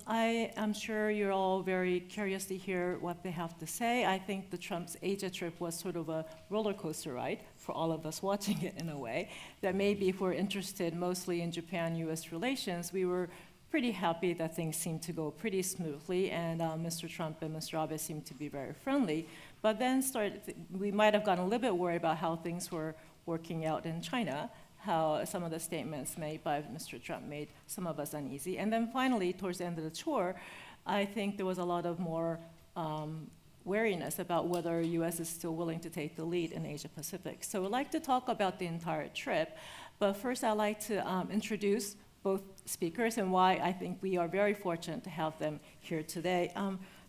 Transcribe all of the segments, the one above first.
I am sure you're all very curious to hear what they have to say. I think the Trump's Asia trip was sort of a roller coaster ride for all of us watching it in a way, that maybe if we're interested mostly in Japan-US relations, we were pretty happy that things seemed to go pretty smoothly, and Mr. Trump and Mr. Abe seemed to be very friendly. But then we might have gotten a little bit worried about how things were working out in China, how some of the statements made by Mr. Trump made some of us uneasy. And then finally, towards the end of the tour, I think there was a lot of more wariness about whether US is still willing to take the lead in Asia Pacific. So I'd like to talk about the entire trip, but first I'd like to introduce both speakers and why I think we are very fortunate to have them here today.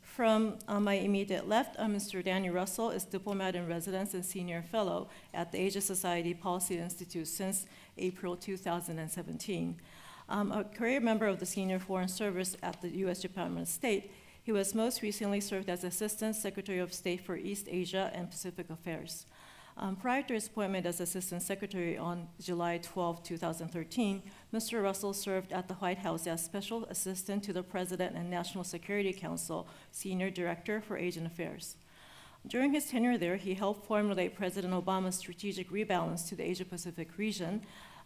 From my immediate left, Mr. Daniel Russell is diplomat in residence and senior fellow at the Asia Society Policy Institute since April 2017. A career member of the Senior Foreign Service at the U.S. Department of State, he was most recently served as Assistant Secretary of State for East Asia and Pacific Affairs. Prior to his appointment as Assistant Secretary on July 12, 2013, Mr. Russell served at the White House as Special Assistant to the President and National Security Council, Senior Director for Asian Affairs. During his tenure there, he helped formulate President Obama's strategic rebalance to the Asia-Pacific region,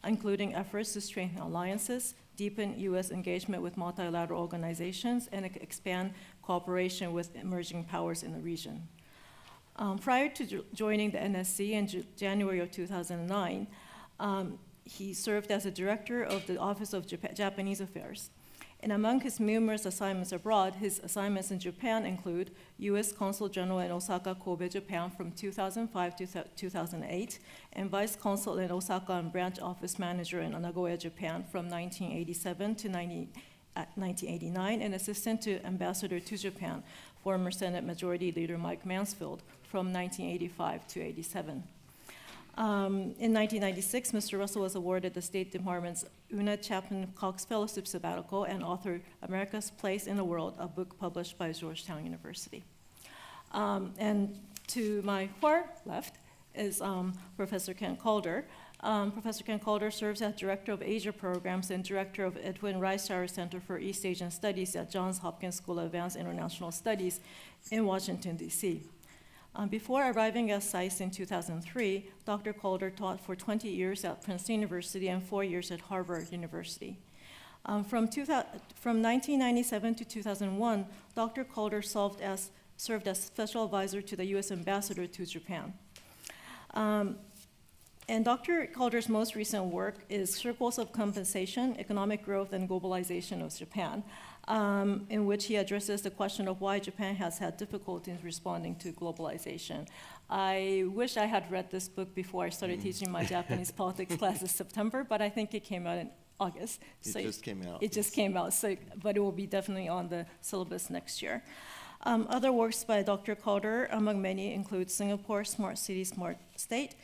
including efforts to strengthen alliances, deepen U.S. engagement with multilateral organizations, and expand cooperation with emerging powers in the region. Prior to joining the NSC in January of 2009, he served as a director of the Office of Japanese Affairs. And among his numerous assignments abroad, his assignments in Japan include U.S. Consul General in Osaka, Kobe, Japan from 2005 to 2008, and Vice Consul in Osaka and Branch Office Manager in Nagoya, Japan from 1987 to 1989, and Assistant to Ambassador to Japan, former Senate Majority Leader Mike Mansfield from 1985 to 87. In 1996, Mr. Russell was awarded the State Department's Una Chapman Cox Fellowship Sabbatical and authored America's Place in the World, a book published by Georgetown University. And to my far left is Professor Ken Calder. Professor Ken Calder serves as Director of Asia Programs and Director of Edwin Reischauer Center for East Asian Studies at Johns Hopkins School of Advanced International Studies in Washington, D.C. Before arriving at SAIS in 2003, Dr. Calder taught for 20 years at Princeton University and 4 years at Harvard University. From 1997 to 2001, Dr. Calder served as special advisor to the U.S. ambassador to Japan. And Dr. Calder's most recent work is Circles of Compensation, Economic Growth and Globalization of Japan, in which he addresses the question of why Japan has had difficulty in responding to globalization. I wish I had read this book before I started teaching my Japanese politics class this September, but I think it came out in August. It just came out. It just came out, but it will be definitely on the syllabus next year. Other works by Dr. Calder, among many, include Singapore, Smart City, Smart State,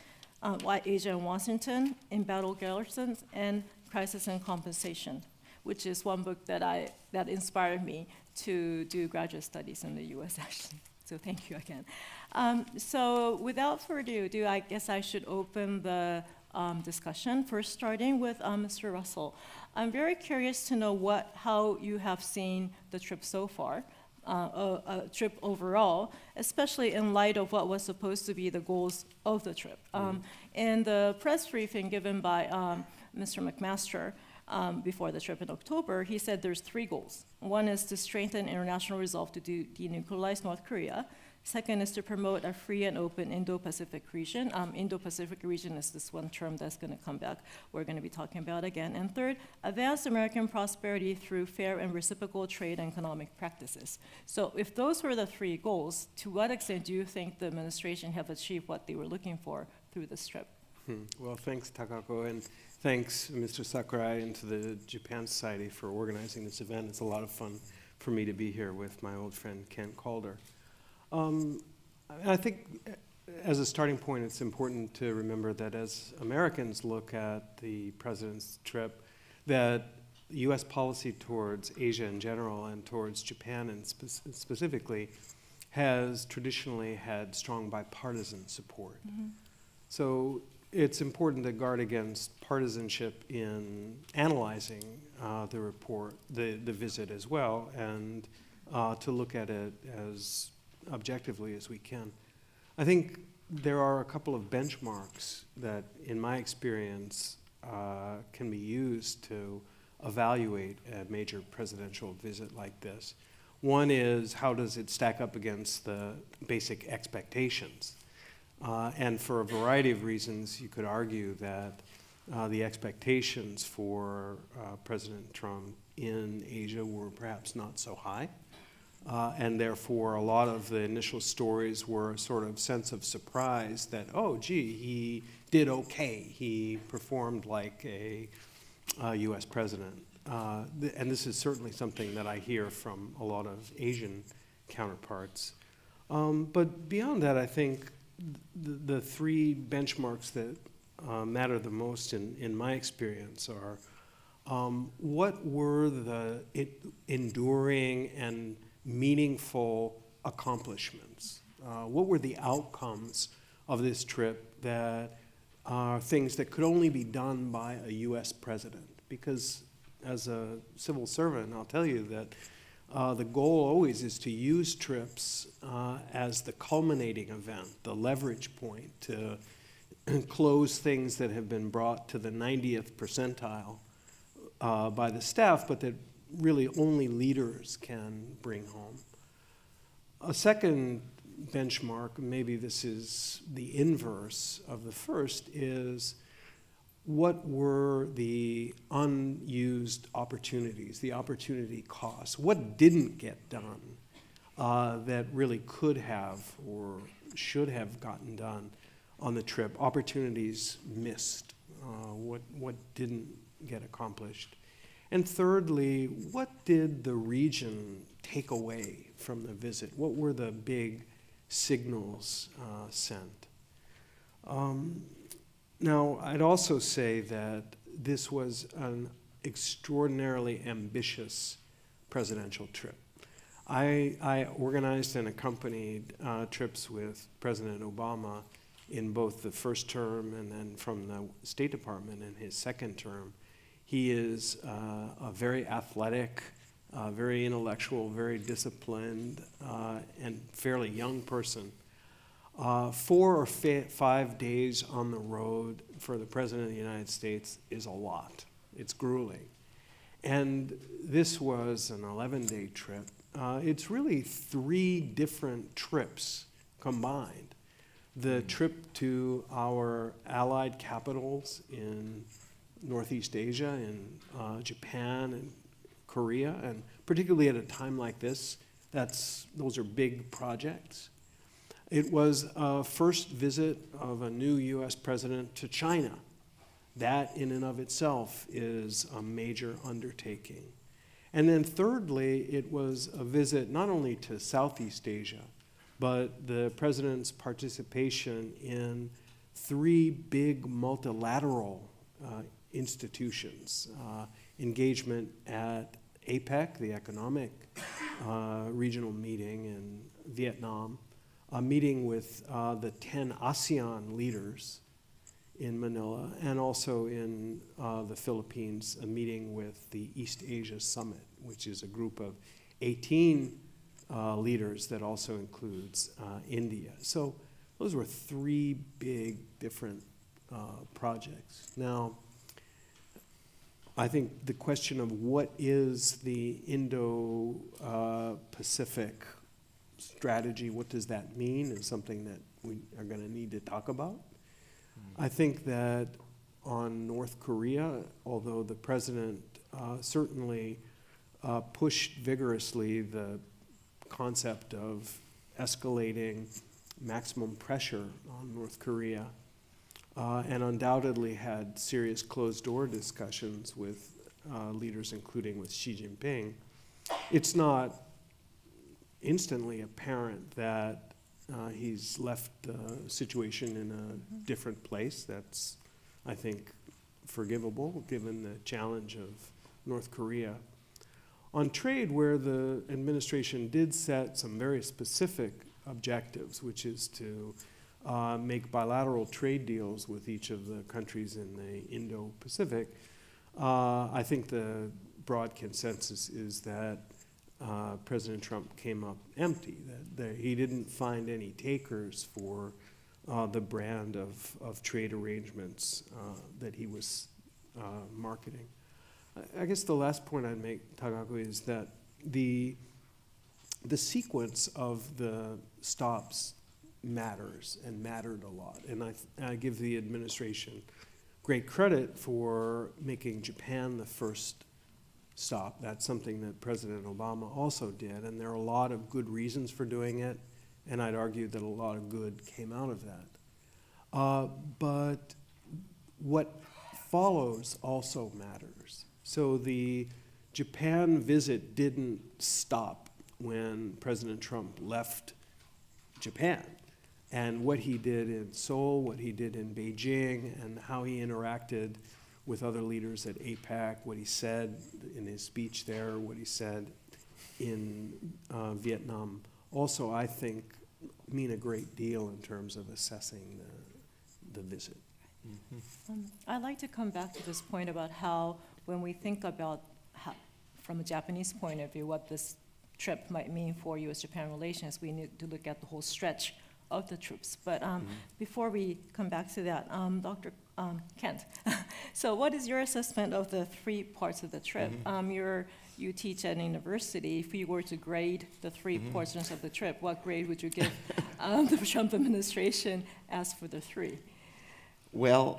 White Asia and Washington, Embattled Garrisons, and Crisis and Compensation, which is one book that inspired me to do graduate studies in the U.S. actually. So thank you again. So without further ado, I guess I should open the discussion. First, starting with Mr. Russell. I'm very curious to know how you have seen the trip so far. A trip overall, especially in light of what was supposed to be the goals of the trip. In the press briefing given by Mr. McMaster before the trip in October, he said there's 3 goals. One is to strengthen international resolve to denuclearize North Korea. Second is to promote a free and open Indo-Pacific region. Indo-Pacific region is this one term that's going to come back, we're going to be talking about again. And third, advance American prosperity through fair and reciprocal trade and economic practices. So if those were the 3 goals, to what extent do you think the administration have achieved what they were looking for through this trip? Well, thanks, Takako, and thanks, Mr. Sakurai, and to the Japan Society for organizing this event. It's a lot of fun for me to be here with my old friend, Kent Calder. I think as a starting point, it's important to remember that as Americans look at the president's trip, that U.S. policy towards Asia in general and towards Japan and specifically has traditionally had strong bipartisan support. So it's important to guard against partisanship in analyzing the report, the visit as well, and to look at it as objectively as we can. I think there are a couple of benchmarks that, in my experience, can be used to evaluate a major presidential visit like this. One is, how does it stack up against the basic expectations? And for a variety of reasons, you could argue that the expectations for President Trump in Asia were perhaps not so high. And therefore, a lot of the initial stories were a sort of sense of surprise that, oh, gee, he did okay. He performed like a US president. And this is certainly something that I hear from a lot of Asian counterparts. But beyond that, I think the three benchmarks that matter the most in my experience are what were the enduring and meaningful accomplishments? What were the outcomes of this trip that are things that could only be done by a US president? Because as a civil servant, I'll tell you that the goal always is to use trips as the culminating event, the leverage point to close things that have been brought to the 90th percentile by the staff, but that really only leaders can bring home. A second benchmark, maybe this is the inverse of the first, is what were the unused opportunities, the opportunity costs? What didn't get done that really could have or should have gotten done on the trip? Opportunities missed, what didn't get accomplished? And thirdly, what did the region take away from the visit? What were the big signals sent? Now, I'd also say that this was an extraordinarily ambitious presidential trip. I organized and accompanied trips with President Obama in both the first term and then from the State Department in his second term. He is a very athletic, very intellectual, very disciplined, and fairly young person. 4 or 5 days on the road for the President of the United States is a lot. It's grueling. And this was an 11-day trip. It's really 3 different trips combined. The trip to our allied capitals in Northeast Asia, in Japan and Korea, and particularly at a time like this, those are big projects. It was a first visit of a new US president to China. That in and of itself is a major undertaking. And then thirdly, it was a visit not only to Southeast Asia, but the president's participation in 3 big multilateral institutions, engagement at APEC, the economic regional meeting in Vietnam, a meeting with the 10 ASEAN leaders in Manila, and also in the Philippines, a meeting with the East Asia Summit, which is a group of 18 leaders that also includes India. So those were 3 big different projects. Now, I think the question of what is the Indo-Pacific strategy, what does that mean, is something that we are going to need to talk about. I think that on North Korea, although the president certainly pushed vigorously the concept of escalating maximum pressure on North Korea, and undoubtedly had serious closed-door discussions with leaders, including with Xi Jinping, it's not instantly apparent that he's left the situation in a different place. That's, I think, forgivable given the challenge of North Korea. On trade, where the administration did set some very specific objectives, which is to make bilateral trade deals with each of the countries in the Indo-Pacific, I think the broad consensus is that President Trump came up empty, that he didn't find any takers for the brand of trade arrangements that he was marketing. I guess the last point I'd make, Takako, is that the sequence of the stops matters and mattered a lot. And I give the administration great credit for making Japan the first stop. That's something that President Obama also did, and there are a lot of good reasons for doing it, and I'd argue that a lot of good came out of that. But what follows also matters. So the Japan visit didn't stop when President Trump left Japan. And what he did in Seoul, what he did in Beijing, and how he interacted with other leaders at APEC, what he said in his speech there, what he said in Vietnam, also, I think, mean a great deal in terms of assessing the visit. I'd like to come back to this point about how, when we think about, from a Japanese point of view, what this trip might mean for U.S.-Japan relations, we need to look at the whole stretch of the troops. But before we come back to that, Dr. Kent, so what is your assessment of the three parts of the trip? You teach at a university. If you were to grade the three portions of the trip, what grade would you give the Trump administration as for the three? Well,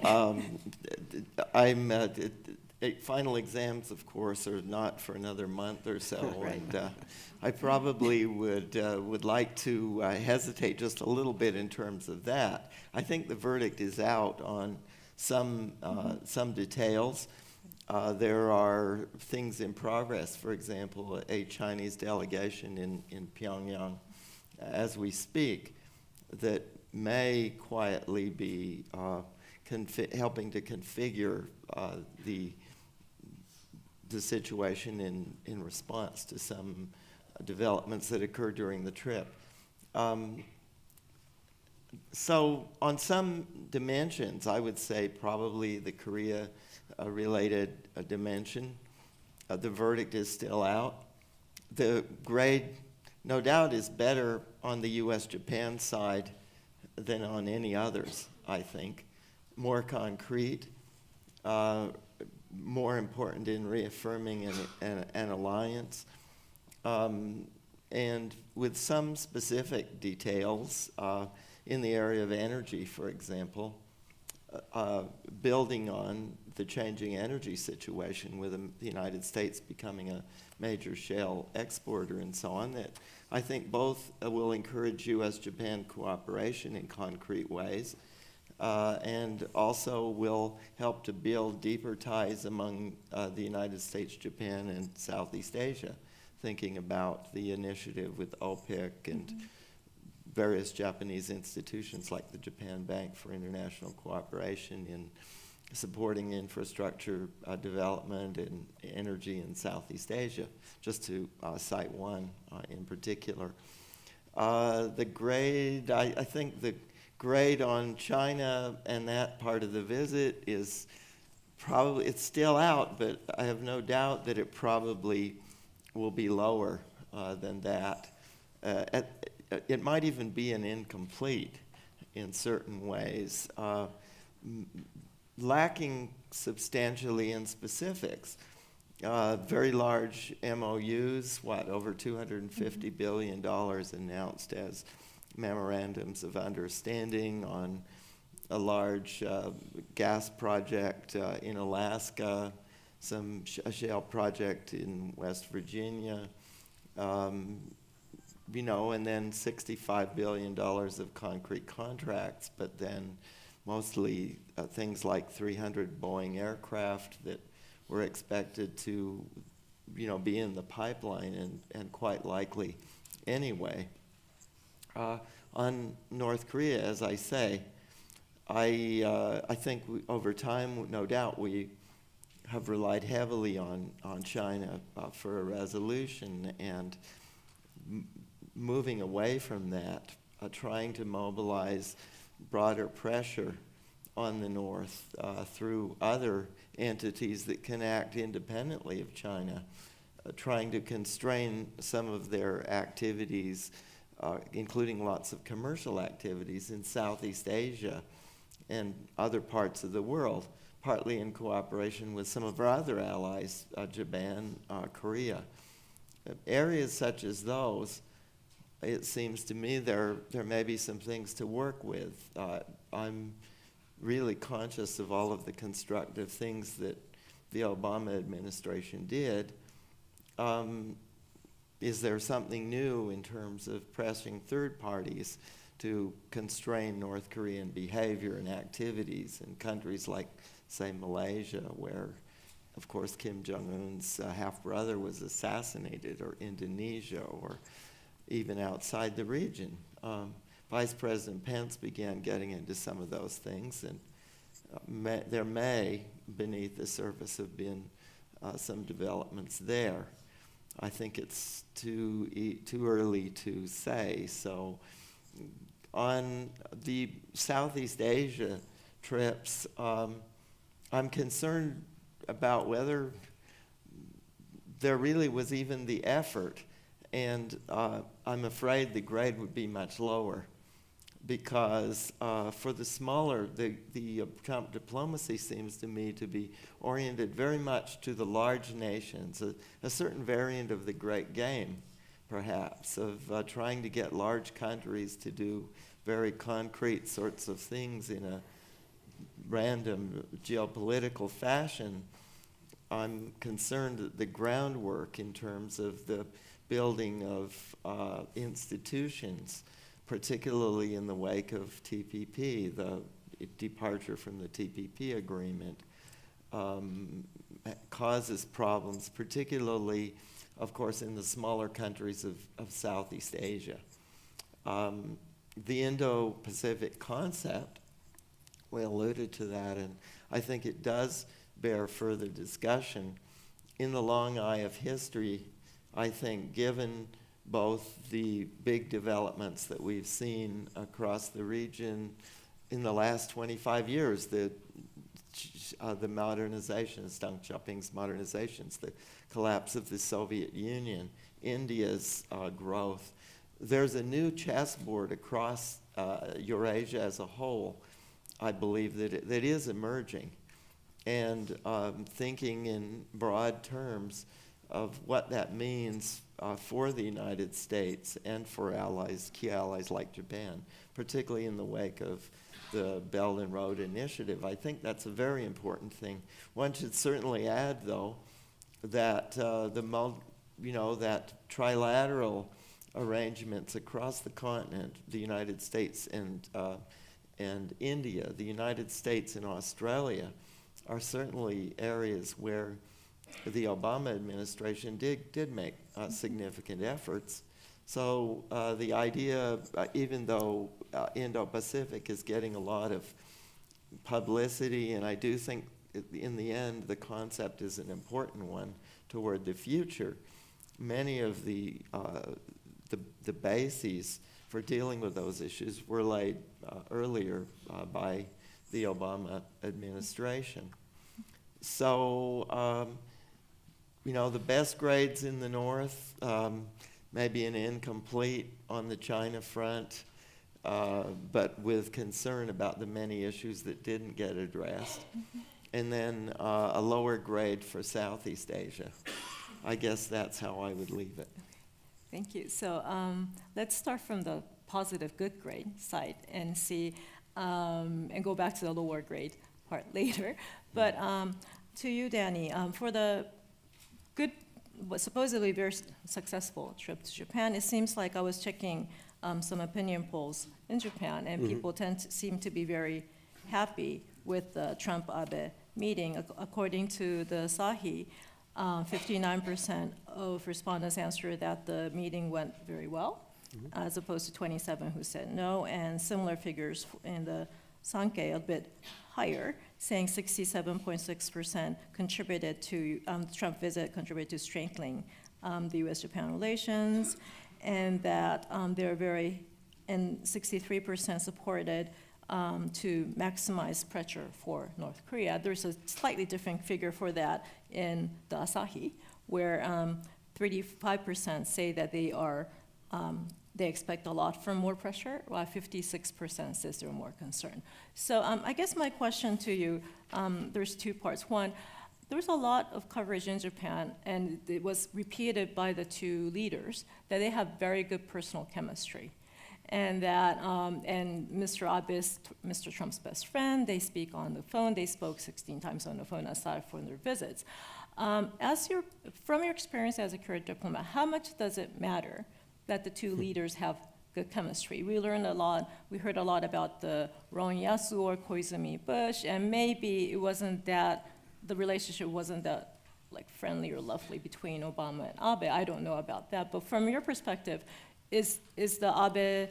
final exams, of course, are not for another month or so, Right. and I probably would like to hesitate just a little bit in terms of that. I think the verdict is out on some details. There are things in progress. For example, a Chinese delegation in Pyongyang, as we speak, that may quietly be helping to configure the situation in response to some developments that occurred during the trip. So on some dimensions, I would say probably the Korea-related dimension. The verdict is still out. The grade, no doubt, is better on the U.S.-Japan side than on any others, I think. More concrete, more important in reaffirming an alliance, and with some specific details in the area of energy, for example, building on the changing energy situation with the United States becoming a major shale exporter and so on, that I think both will encourage U.S.-Japan cooperation in concrete ways, and also will help to build deeper ties among the United States, Japan, and Southeast Asia, thinking about the initiative with OPEC and various Japanese institutions like the Japan Bank for International Cooperation in supporting infrastructure development and energy in Southeast Asia, just to cite one in particular. The grade, I think the grade on China and that part of the visit is probably, it's still out, but I have no doubt that it probably will be lower than that. It might even be an incomplete in certain ways, lacking substantially in specifics. Very large MOUs, over $250 billion announced as memorandums of understanding on a large gas project in Alaska, a shale project in West Virginia, and then $65 billion of concrete contracts, but then mostly things like 300 Boeing aircraft that were expected to, be in the pipeline and quite likely anyway. On North Korea, as I say, I think over time, no doubt, we have relied heavily on China for a resolution, and moving away from that, trying to mobilize broader pressure on the North through other entities that can act independently of China, trying to constrain some of their activities, including lots of commercial activities in Southeast Asia and other parts of the world, partly in cooperation with some of our other allies, Japan, Korea. Areas such as those, it seems to me there may be some things to work with. I'm really conscious of all of the constructive things that the Obama administration did. Is there something new in terms of pressing third parties to constrain North Korean behavior and activities in countries like, say, Malaysia, where, of course, Kim Jong-un's half-brother was assassinated, or Indonesia, or even outside the region? Vice President Pence began getting into some of those things, and there may, beneath the surface, have been some developments there. I think it's too early to say. So on the Southeast Asia trips, I'm concerned about whether there really was even the effort, and I'm afraid the grade would be much lower, because for the smaller, the Trump diplomacy seems to me to be oriented very much to the large nations, a certain variant of the great game, perhaps, of trying to get large countries to do very concrete sorts of things in a random geopolitical fashion. I'm concerned that the groundwork in terms of the building of institutions, particularly in the wake of TPP, the departure from the TPP agreement, causes problems, particularly, of course, in the smaller countries of Southeast Asia. The Indo-Pacific concept, we alluded to that, and I think it does bear further discussion. In the long eye of history, I think, given both the big developments that we've seen across the region in the last 25 years, the modernizations, Deng Xiaoping's modernizations, the collapse of the Soviet Union, India's growth, there's a new chessboard across Eurasia as a whole, I believe, that is emerging. And thinking in broad terms of what that means for the United States and for allies, key allies like Japan, particularly in the wake of the Belt and Road Initiative. I think that's a very important thing. One should certainly add, though, that that trilateral arrangements across the continent, the United States and India, the United States and Australia, are certainly areas where the Obama administration did make significant efforts. So the idea, even though Indo-Pacific is getting a lot of publicity, and I do think in the end the concept is an important one toward the future, many of the bases for dealing with those issues were laid earlier by the Obama administration. So, the best grades in the North, maybe an incomplete on the China front, but with concern about the many issues that didn't get addressed. And then a lower grade for Southeast Asia. I guess that's how I would leave it. Thank you. So let's start from the positive good grade side and see, and go back to the lower grade part later. But to you, Danny, for the good, supposedly very successful trip to Japan, it seems like I was checking some opinion polls in Japan, and people seem to be very happy with the Trump-Abe meeting. According to the Asahi, 59% of respondents answered that the meeting went very well, as opposed to 27% who said no, and similar figures in the Sankei, a bit higher, saying 67.6% contributed to, the Trump visit contributed to strengthening the U.S.-Japan relations, and that they're very, and 63% supported to maximize pressure for North Korea. There's a slightly different figure for that in the Asahi, where 35% say that they expect a lot from more pressure, while 56% says they're more concerned. So I guess my question to you, there's two parts. One, there's a lot of coverage in Japan, and it was repeated by the two leaders, that they have very good personal chemistry. And that, and Mr. Abe is Mr. Trump's best friend. They speak on the phone. They spoke 16 times on the phone aside from their visits. From your experience as a career diplomat, how much does it matter that the two leaders have good chemistry? We learned a lot. We heard a lot about the Ron Yasu or Koizumi Bush, and maybe it wasn't that the relationship wasn't that like friendly or lovely between Obama and Abe. I don't know about that. But from your perspective, is the Abe,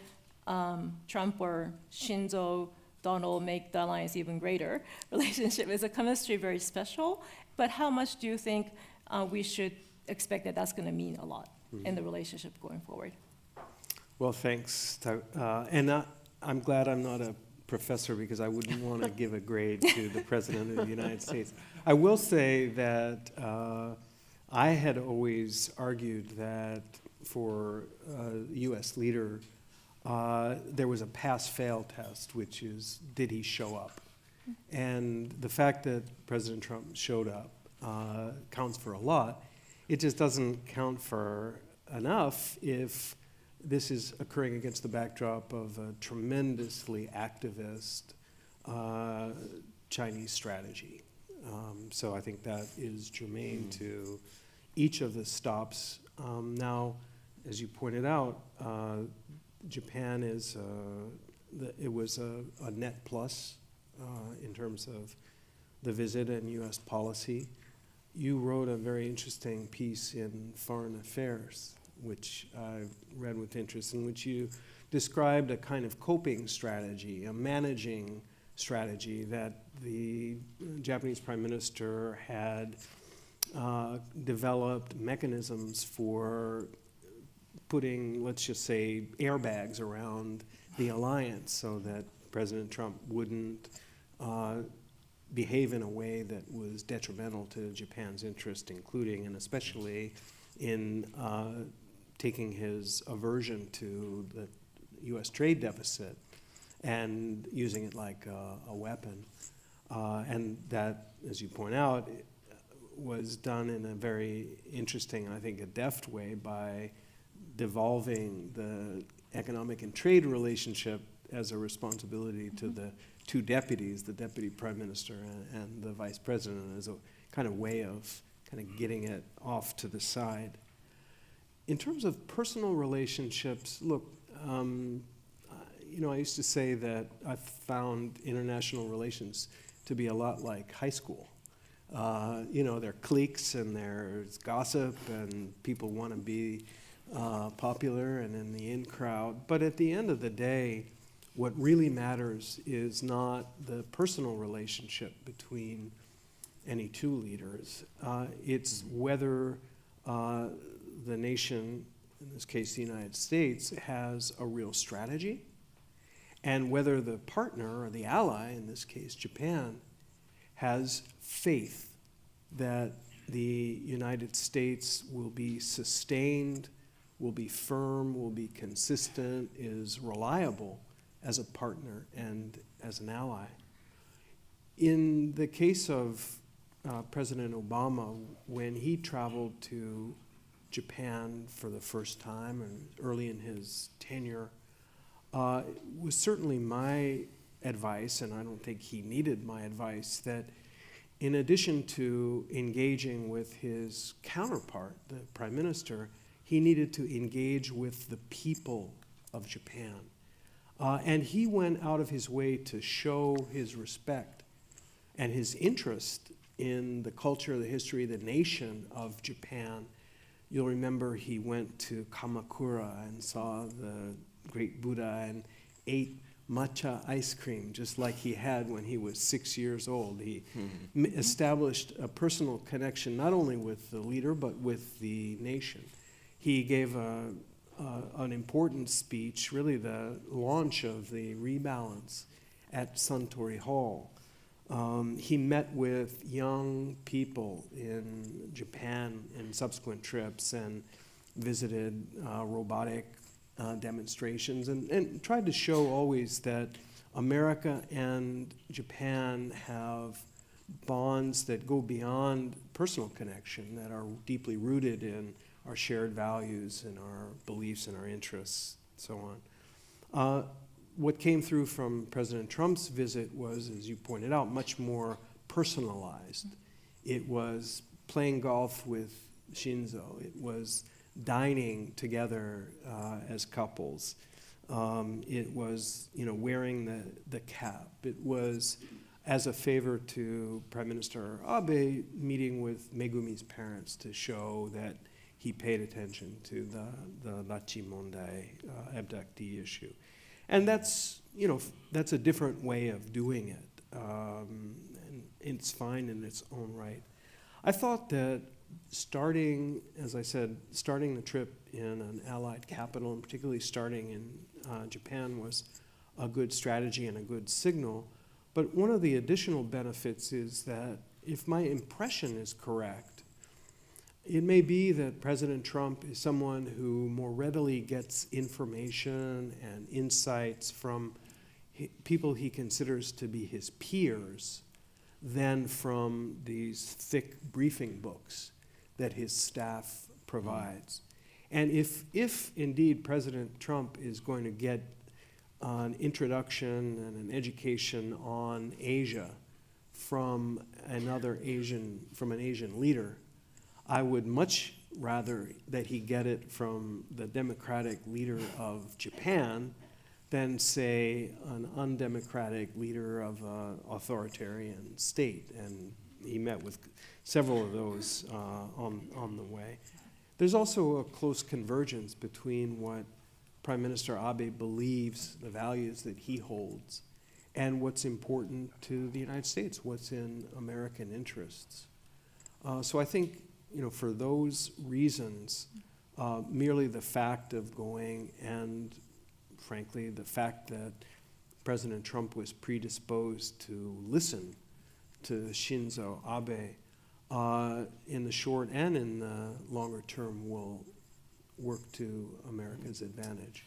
Trump, or Shinzo, Donald make the alliance even greater relationship? Is the chemistry very special? But how much do you think we should expect that that's going to mean a lot in the relationship going forward? Well, thanks. And I'm glad I'm not a professor, because I wouldn't want to give a grade to the President of the United States. I will say that I had always argued that for a U.S. leader, there was a pass-fail test, which is, did he show up? And the fact that President Trump showed up counts for a lot. It just doesn't count for enough if this is occurring against the backdrop of a tremendously activist Chinese strategy. So I think that is germane to each of the stops. Now, as you pointed out, Japan is it was a net plus in terms of the visit and U.S. policy. You wrote a very interesting piece in Foreign Affairs, which I read with interest, in which you described a kind of coping strategy, a managing strategy that the Japanese Prime Minister had developed mechanisms for putting, let's just say, airbags around the alliance so that President Trump wouldn't behave in a way that was detrimental to Japan's interest, including and especially in taking his aversion to the U.S. trade deficit and using it like a weapon. And that, as you point out, was done in a very interesting, I think, a deft way by devolving the economic and trade relationship as a responsibility to the two deputies, the deputy prime minister and the vice president, as a kind of way of kind of getting it off to the side. In terms of personal relationships, look, I used to say that I found international relations to be a lot like high school. There are cliques and there's gossip and people want to be popular and in the in crowd. But at the end of the day, what really matters is not the personal relationship between any two leaders. It's whether the nation, in this case the United States, has a real strategy, and whether the partner or the ally, in this case Japan, has faith that the United States will be sustained, will be firm, will be consistent, is reliable as a partner and as an ally. In the case of President Obama, when he traveled to Japan for the first time and early in his tenure, it was certainly my advice, and I don't think he needed my advice, that in addition to engaging with his counterpart, the prime minister, he needed to engage with the people of Japan. And he went out of his way to show his respect and his interest in the culture, the history, the nation of Japan. You'll remember he went to Kamakura and saw the great Buddha and ate matcha ice cream, just like he had when he was 6 years old. He established a personal connection not only with the leader, but with the nation. He gave an important speech, really the launch of the rebalance, at Suntory Hall. He met with young people in Japan in subsequent trips and visited robotic demonstrations and tried to show always that America and Japan have bonds that go beyond personal connection, that are deeply rooted in our shared values and our beliefs and our interests, so on. What came through from President Trump's visit was, as you pointed out, much more personalized. It was playing golf with Shinzo. It was dining together as couples. It was, wearing the cap. It was, as a favor to Prime Minister Abe, meeting with Megumi's parents to show that he paid attention to the拉致問題, abductee issue. And that's a different way of doing it. And it's fine in its own right. I thought that starting the trip in an allied capital, and particularly starting in Japan, was a good strategy and a good signal. But one of the additional benefits is that if my impression is correct, it may be that President Trump is someone who more readily gets information and insights from people he considers to be his peers than from these thick briefing books that his staff provides. And if indeed President Trump is going to get an introduction and an education on Asia from an Asian leader, I would much rather that he get it from the democratic leader of Japan than, say, an undemocratic leader of an authoritarian state. And he met with several of those on the way. There's also a close convergence between what Prime Minister Abe believes, the values that he holds, and what's important to the United States, what's in American interests. So I think, for those reasons, merely the fact of going and, frankly, the fact that President Trump was predisposed to listen to Shinzo Abe in the short and in the longer term will work to America's advantage.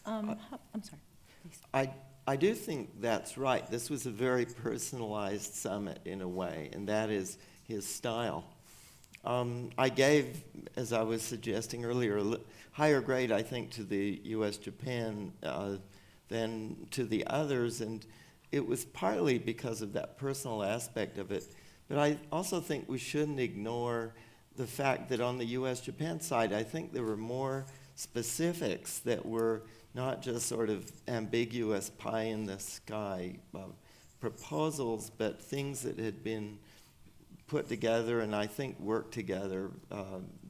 I'm sorry, please. I do think that's right. This was a very personalized summit in a way, and that is his style. I gave, as I was suggesting earlier, a higher grade, I think, to the U.S.-Japan than to the others, and it was partly because of that personal aspect of it. But I also think we shouldn't ignore the fact that on the U.S.-Japan side, I think there were more specifics that were not just sort of ambiguous pie-in-the-sky proposals, but things that had been put together and I think worked together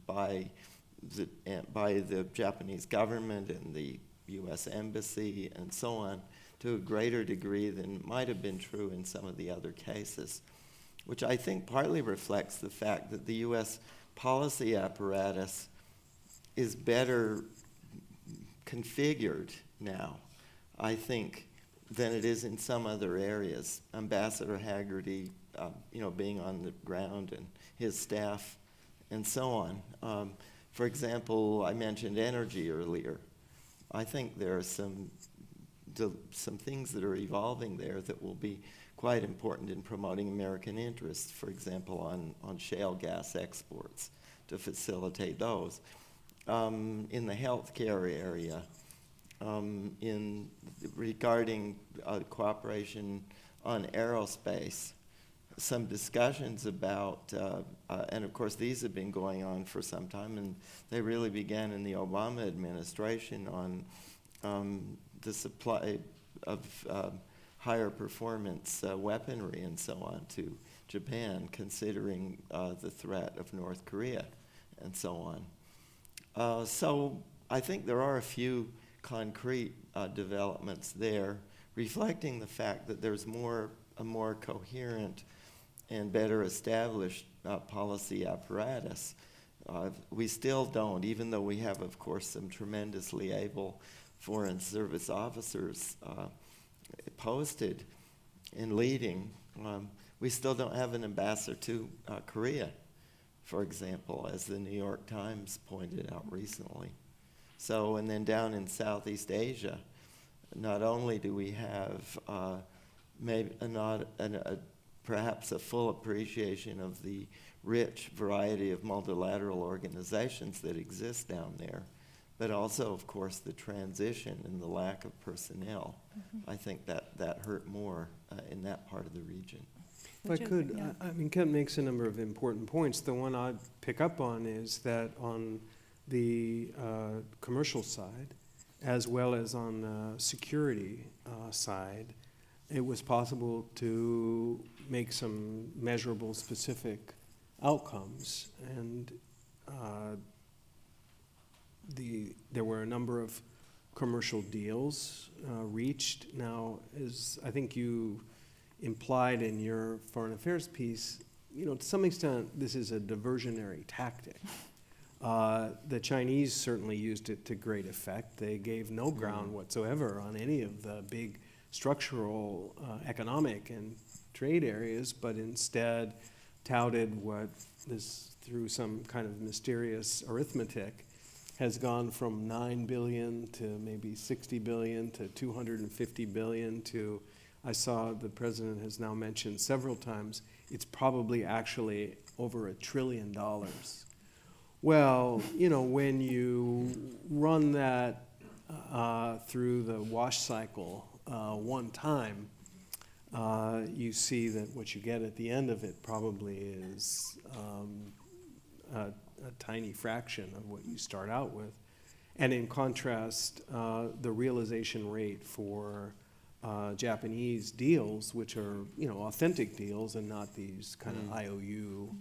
by the Japanese government and the U.S. Embassy and so on to a greater degree than might have been true in some of the other cases, which I think partly reflects the fact that the U.S. policy apparatus is better configured now, I think, than it is in some other areas. Ambassador Haggerty, being on the ground and his staff and so on. For example, I mentioned energy earlier. I think there are some things that are evolving there that will be quite important in promoting American interests, for example, on shale gas exports to facilitate those. In the healthcare area, regarding cooperation on aerospace, some discussions about, and of course these have been going on for some time, and they really began in the Obama administration on the supply of higher performance weaponry and so on to Japan, considering the threat of North Korea and so on. So I think there are a few concrete developments there, reflecting the fact that there's a more coherent and better established policy apparatus. We still don't, even though we have, of course, some tremendously able Foreign Service officers posted in leading. We still don't have an ambassador to Korea, for example, as the New York Times pointed out recently. So, and then down in Southeast Asia, not only do we have perhaps a full appreciation of the rich variety of multilateral organizations that exist down there, but also, of course, the transition and the lack of personnel. I think that hurt more in that part of the region. If I could, I mean, Kent makes a number of important points. The one I'd pick up on is that on the commercial side, as well as on the security side, it was possible to make some measurable, specific outcomes. And there were a number of commercial deals reached. Now, as I think you implied in your foreign affairs piece, to some extent, this is a diversionary tactic. The Chinese certainly used it to great effect. They gave no ground whatsoever on any of the big structural economic and trade areas, but instead touted what is, through some kind of mysterious arithmetic, has gone from 9 billion to maybe 60 billion to 250 billion to, I saw the president has now mentioned several times, it's probably actually over $1 trillion. Well, when you run that through the wash cycle one time, you see that what you get at the end of it probably is a tiny fraction of what you start out with. And in contrast, the realization rate for Japanese deals, which are authentic deals and not these kind of IOU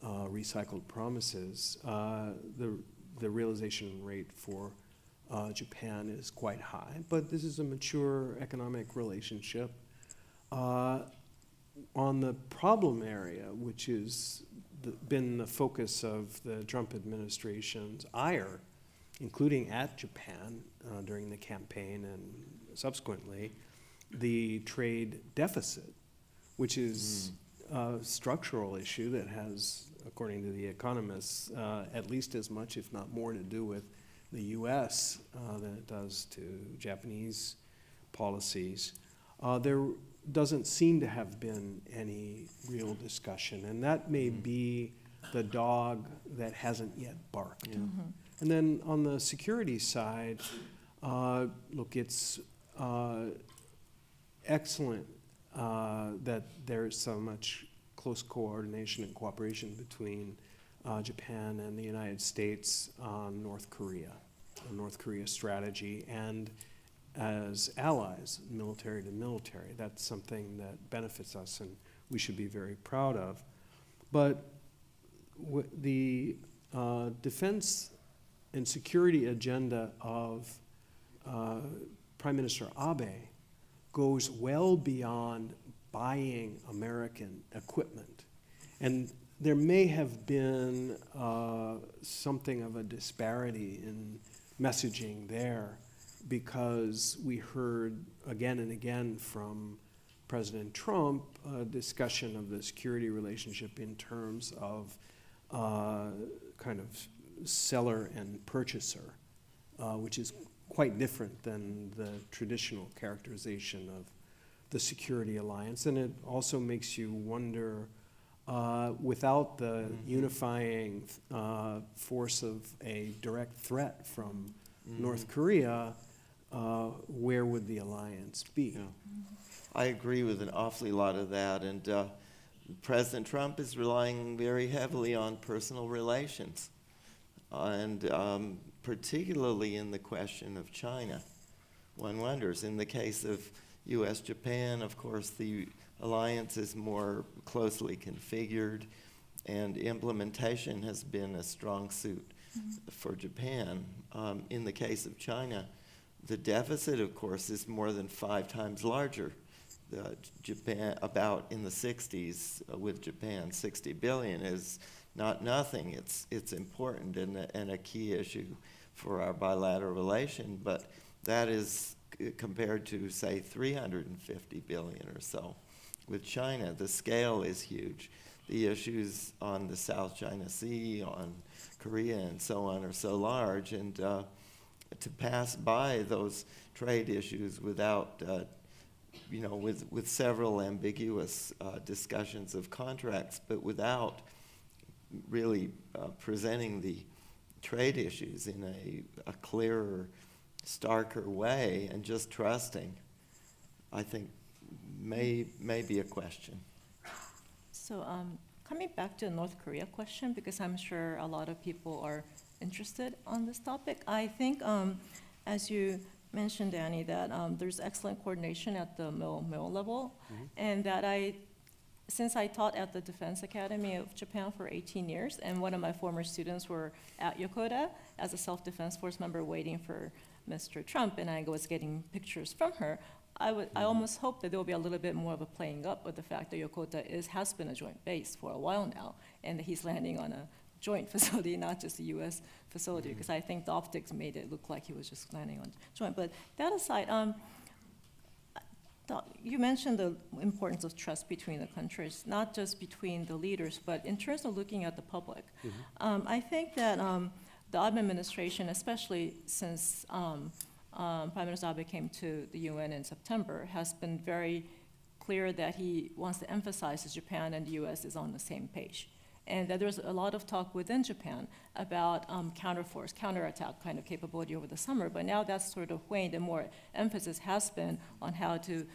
recycled promises, the realization rate for Japan is quite high. But this is a mature economic relationship. On the problem area, which has been the focus of the Trump administration's ire, including at Japan during the campaign and subsequently, the trade deficit, which is a structural issue that has, according to the economists, at least as much, if not more, to do with the U.S. Than it does to Japanese policies. There doesn't seem to have been any real discussion, and that may be the dog that hasn't yet barked. And then on the security side, look, it's excellent that there's so much close coordination and cooperation between Japan and the United States on North Korea, the North Korea strategy, and as allies, military to military. That's something that benefits us and we should be very proud of. But the defense and security agenda of Prime Minister Abe goes well beyond buying American equipment. And there may have been something of a disparity in messaging there, because we heard again and again from President Trump a discussion of the security relationship in terms of kind of seller and purchaser, which is quite different than the traditional characterization of the security alliance. And it also makes you wonder, without the unifying force of a direct threat from North Korea, where would the alliance be? I agree with an awfully lot of that, and President Trump is relying very heavily on personal relations, and particularly in the question of China. One wonders, in the case of U.S.-Japan, of course, the alliance is more closely configured, and implementation has been a strong suit for Japan. In the case of China, the deficit, of course, is more than 5 times larger. Japan, about in the 60s with Japan, 60 billion is not nothing. It's important and a key issue for our bilateral relation, but that is compared to, say, 350 billion or so. With China, the scale is huge. The issues on the South China Sea, on Korea, and so on are so large, and to pass by those trade issues without, with several ambiguous discussions of contracts, but without really presenting the trade issues in a clearer, starker way, and just trusting, I think may be a question. So coming back to the North Korea question, because I'm sure a lot of people are interested on this topic, I think, as you mentioned, Danny, that there's excellent coordination at the middle level, and that since I taught at the Defense Academy of Japan for 18 years, and one of my former students were at Yokota as a self-defense force member waiting for Mr. Trump, and I was getting pictures from her, I almost hope that there will be a little bit more of a playing up with the fact that Yokota has been a joint base for a while now, and that he's landing on a joint facility, not just a U.S. facility, because I think the optics made it look like he was just landing on joint. But that aside, you mentioned the importance of trust between the countries, not just between the leaders, but in terms of looking at the public. I think that the Abe administration, especially since Prime Minister Abe came to the UN in September, has been very clear that he wants to emphasize that Japan and the US is on the same page. And that there's a lot of talk within Japan about counterforce, counterattack kind of capability over the summer, but now that's sort of waned, and more emphasis has been on how to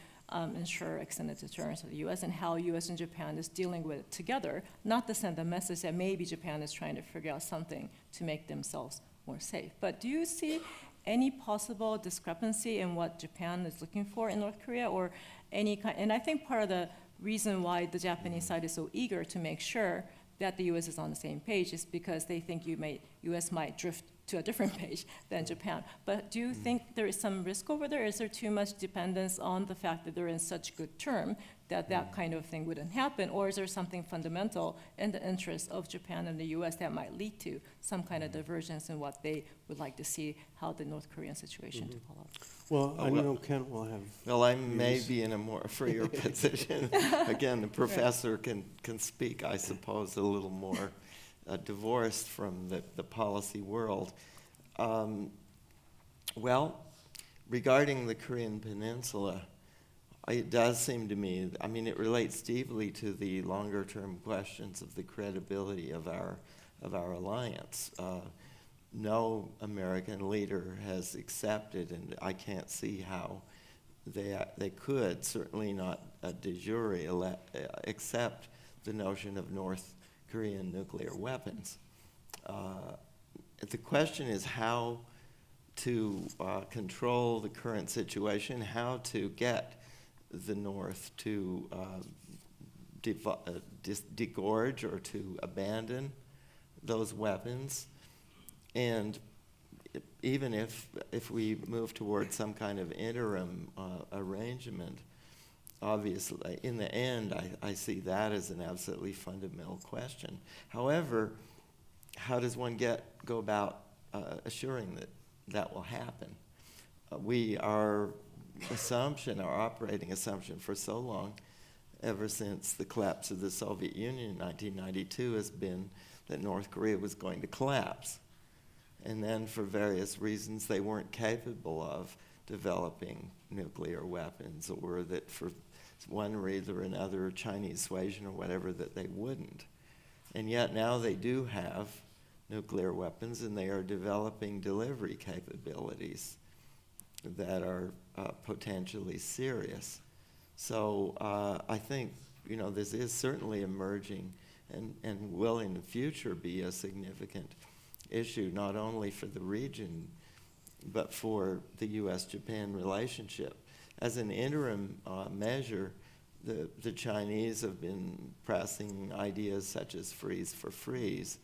ensure extended deterrence of the US and how US and Japan is dealing with it together, not to send the message that maybe Japan is trying to figure out something to make themselves more safe. But do you see any possible discrepancy in what Japan is looking for in North Korea, or any kind? And I think part of the reason why the Japanese side is so eager to make sure that the U.S. is on the same page is because they think U.S. might drift to a different page than Japan. But do you think there is some risk over there? Is there too much dependence on the fact that they're in such good term that that kind of thing wouldn't happen? Or is there something fundamental in the interest of Japan and the U.S. that might lead to some kind of divergence in what they would like to see, how the North Korean situation develops? Well, I know Kent will have. Well, I may be in a more freer position. Again, the professor can speak, I suppose, a little more divorced from the policy world. Well, regarding the Korean Peninsula, it does seem to me, I mean, it relates deeply to the longer-term questions of the credibility of our alliance. No American leader has accepted, and I can't see how they could, certainly not de jure, accept the notion of North Korean nuclear weapons. The question is how to control the current situation, how to get the North to disgorge or to abandon those weapons. And even if we move towards some kind of interim arrangement, obviously, in the end, I see that as an absolutely fundamental question. However, how does one go about assuring that will happen? Our operating assumption for so long, ever since the collapse of the Soviet Union in 1992, has been that North Korea was going to collapse. And then for various reasons, they weren't capable of developing nuclear weapons, or that for one reason or another, Chinese suasion or whatever, that they wouldn't. And yet now they do have nuclear weapons, and they are developing delivery capabilities that are potentially serious. So I think, this is certainly emerging and will in the future be a significant issue, not only for the region, but for the U.S.-Japan relationship. As an interim measure, the Chinese have been pressing ideas such as freeze for freeze,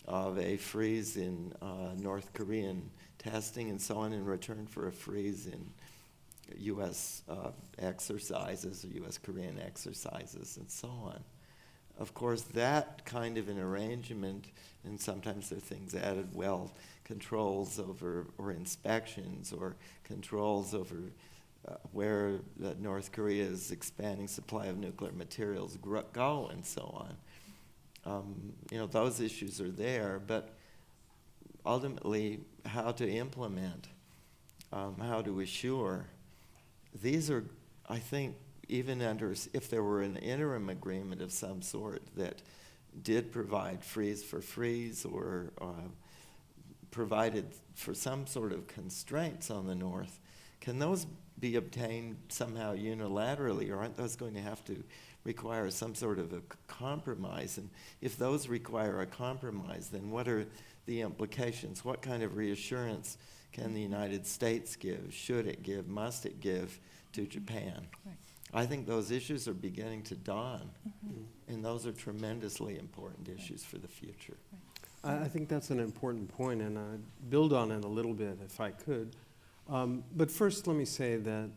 of a freeze in North Korean testing and so on in return for a freeze in U.S. exercises or U.S. Korean exercises and so of course, that kind of an arrangement, and sometimes there are things added, well, controls over, or inspections, or controls over where North Korea's expanding supply of nuclear materials go, and so on. Those issues are there, but ultimately, how to implement, how to assure, these are, I think, even if there were an interim agreement of some sort that did provide freeze for freeze, or provided for some sort of constraints on the North, can those be obtained somehow unilaterally, or aren't those going to have to require some sort of a compromise? And if those require a compromise, then what are the implications? What kind of reassurance can the United States give? Should it give? Must it give to Japan? Right. I think those issues are beginning to dawn, and those are tremendously important issues for the future. I think that's an important point, and I'd build on it a little bit if I could. But first, let me say that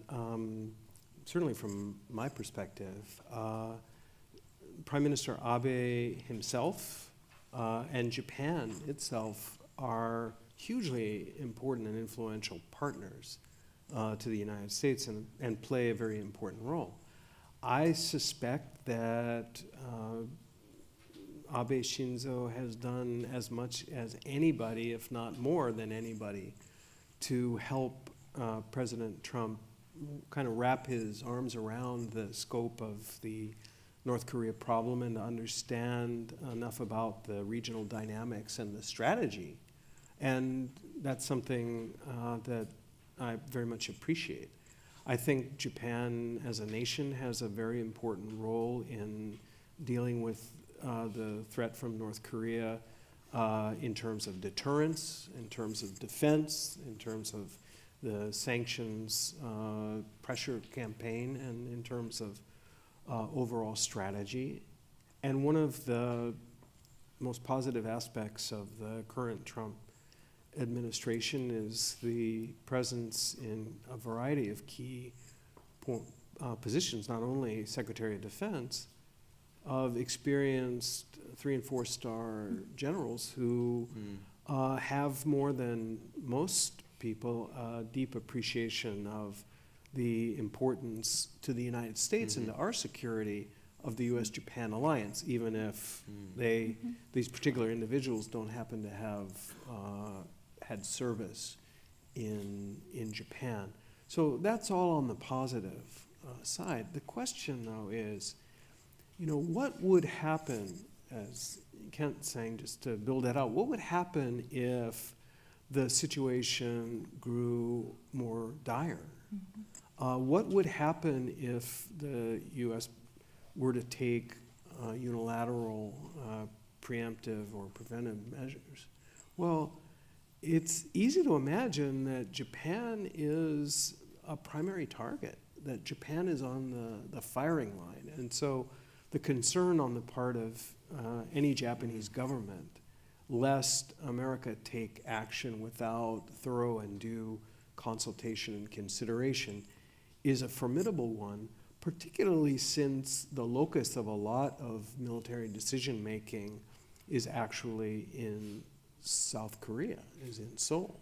certainly from my perspective, Prime Minister Abe himself and Japan itself are hugely important and influential partners to the United States, and play a very important role. I suspect that Abe Shinzo has done as much as anybody, if not more than anybody, to help President Trump kind of wrap his arms around the scope of the North Korea problem and to understand enough about the regional dynamics and the strategy. And that's something that I very much appreciate. I think Japan as a nation has a very important role in dealing with the threat from North Korea in terms of deterrence, in terms of defense, in terms of the sanctions pressure campaign, and in terms of overall strategy. And one of the most positive aspects of the current Trump administration is the presence in a variety of key positions, not only Secretary of Defense, of experienced 3- and 4-star generals who have, more than most people, a deep appreciation of the importance to the United States and to our security of the U.S.-Japan alliance, even if these particular individuals don't happen to have had service in Japan. So that's all on the positive side. The question, though, is, what would happen, as Kent's saying, just to build that out, what would happen if the situation grew more dire? What would happen if the U.S. were to take unilateral, preemptive, or preventive measures? Well, it's easy to imagine that Japan is a primary target, that Japan is on the firing line. And so the concern on the part of any Japanese government, lest America take action without thorough and due consultation and consideration, is a formidable one, particularly since the locus of a lot of military decision-making is actually in South Korea, is in Seoul.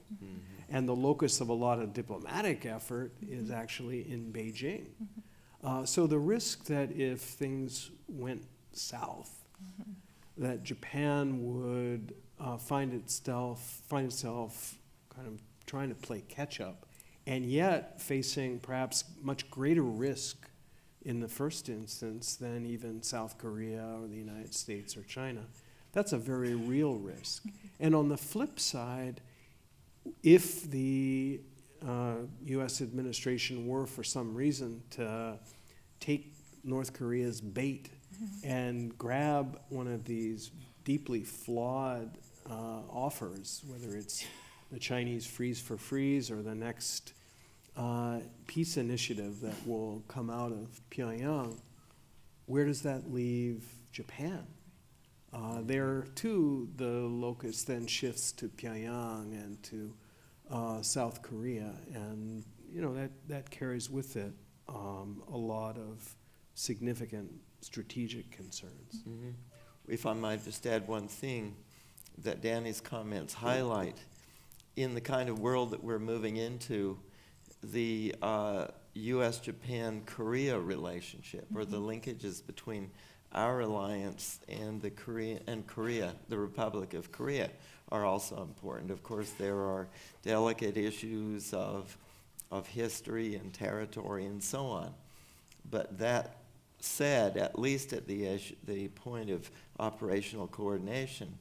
And the locus of a lot of diplomatic effort is actually in Beijing. So the risk that if things went south, that Japan would find itself kind of trying to play catch up, and yet facing perhaps much greater risk in the first instance than even South Korea or the United States or China. That's a very real risk. And on the flip side, if the U.S. administration were for some reason to take North Korea's bait and grab one of these deeply flawed offers, whether it's the Chinese freeze for freeze or the next peace initiative that will come out of Pyongyang, where does that leave Japan? There, too, the locus then shifts to Pyongyang and to South Korea, and that carries with it a lot of significant strategic concerns. Mhm. If I might just add one thing that Danny's comments highlight, in the kind of world that we're moving into, the U.S.-Japan-Korea relationship, or the linkages between our alliance and Korea, the Republic of Korea, are also important. Of course, there are delicate issues of history and territory and so on. But that said, at least at the point of operational coordination,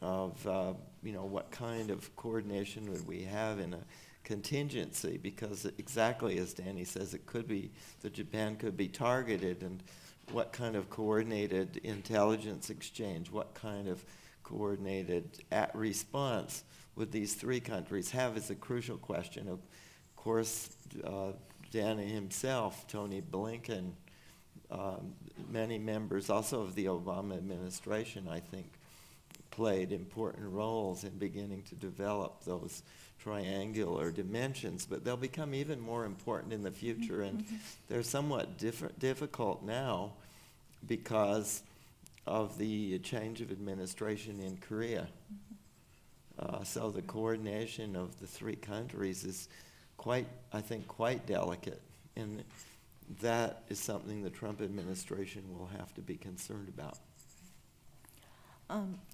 of what kind of coordination would we have in a contingency, because exactly as Danny says, it could be that Japan could be targeted, and what kind of coordinated intelligence exchange, what kind of coordinated response would these three countries have is a crucial question. Of course, Danny himself, Tony Blinken, many members also of the Obama administration, I think, played important roles in beginning to develop those triangular dimensions, but they'll become even more important in the future, and they're somewhat difficult now because of the change of administration in Korea. So the coordination of the three countries is quite delicate, and that is something the Trump administration will have to be concerned about.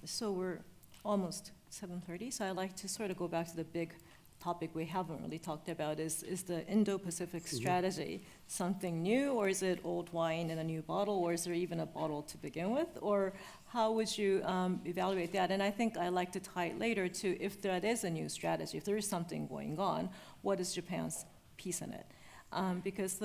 So we're almost 7:30, so I'd like to sort of go back to the big topic we haven't really talked about, is the Indo-Pacific strategy something new, or is it old wine in a new bottle, or is there even a bottle to begin with, or how would you evaluate that? And I think I'd like to tie it later to, if that is a new strategy, if there is something going on, what is Japan's piece in it? Because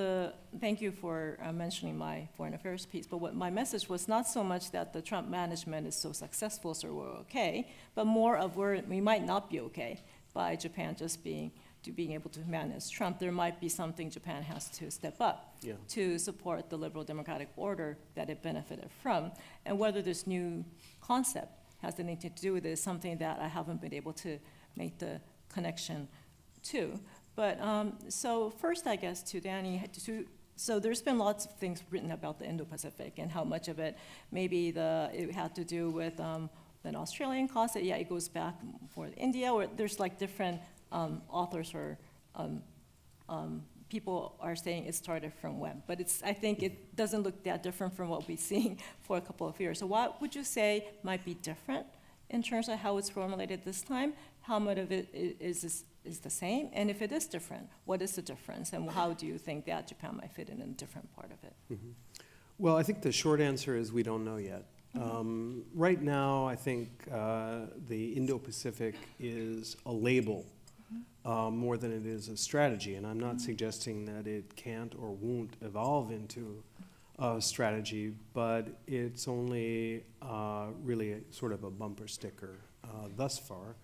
thank you for mentioning my foreign affairs piece, but what my message was not so much that the Trump management is so successful, so we're okay, but more of where we might not be okay by Japan just being able to manage Trump. There might be something Japan has to step up to support the liberal democratic order that it benefited from, and whether this new concept has anything to do with it is something that I haven't been able to make the connection to. But so first, I guess, to Danny, so there's been lots of things written about the Indo-Pacific and how much of it maybe it had to do with an Australian concept. Yeah, it goes back for India, or there's like different authors or people are saying it started from when. But I think it doesn't look that different from what we've seen for a couple of years. So what would you say might be different in terms of how it's formulated this time? How much of it is the same? And if it is different, what is the difference? And how do you think that Japan might fit in a different part of it? Mm-hmm. Well, I think the short answer is we don't know yet. Right now, I think the Indo-Pacific is a label more than it is a strategy. And I'm not suggesting that it can't or won't evolve into a strategy, but it's only really sort of a bumper sticker thus far.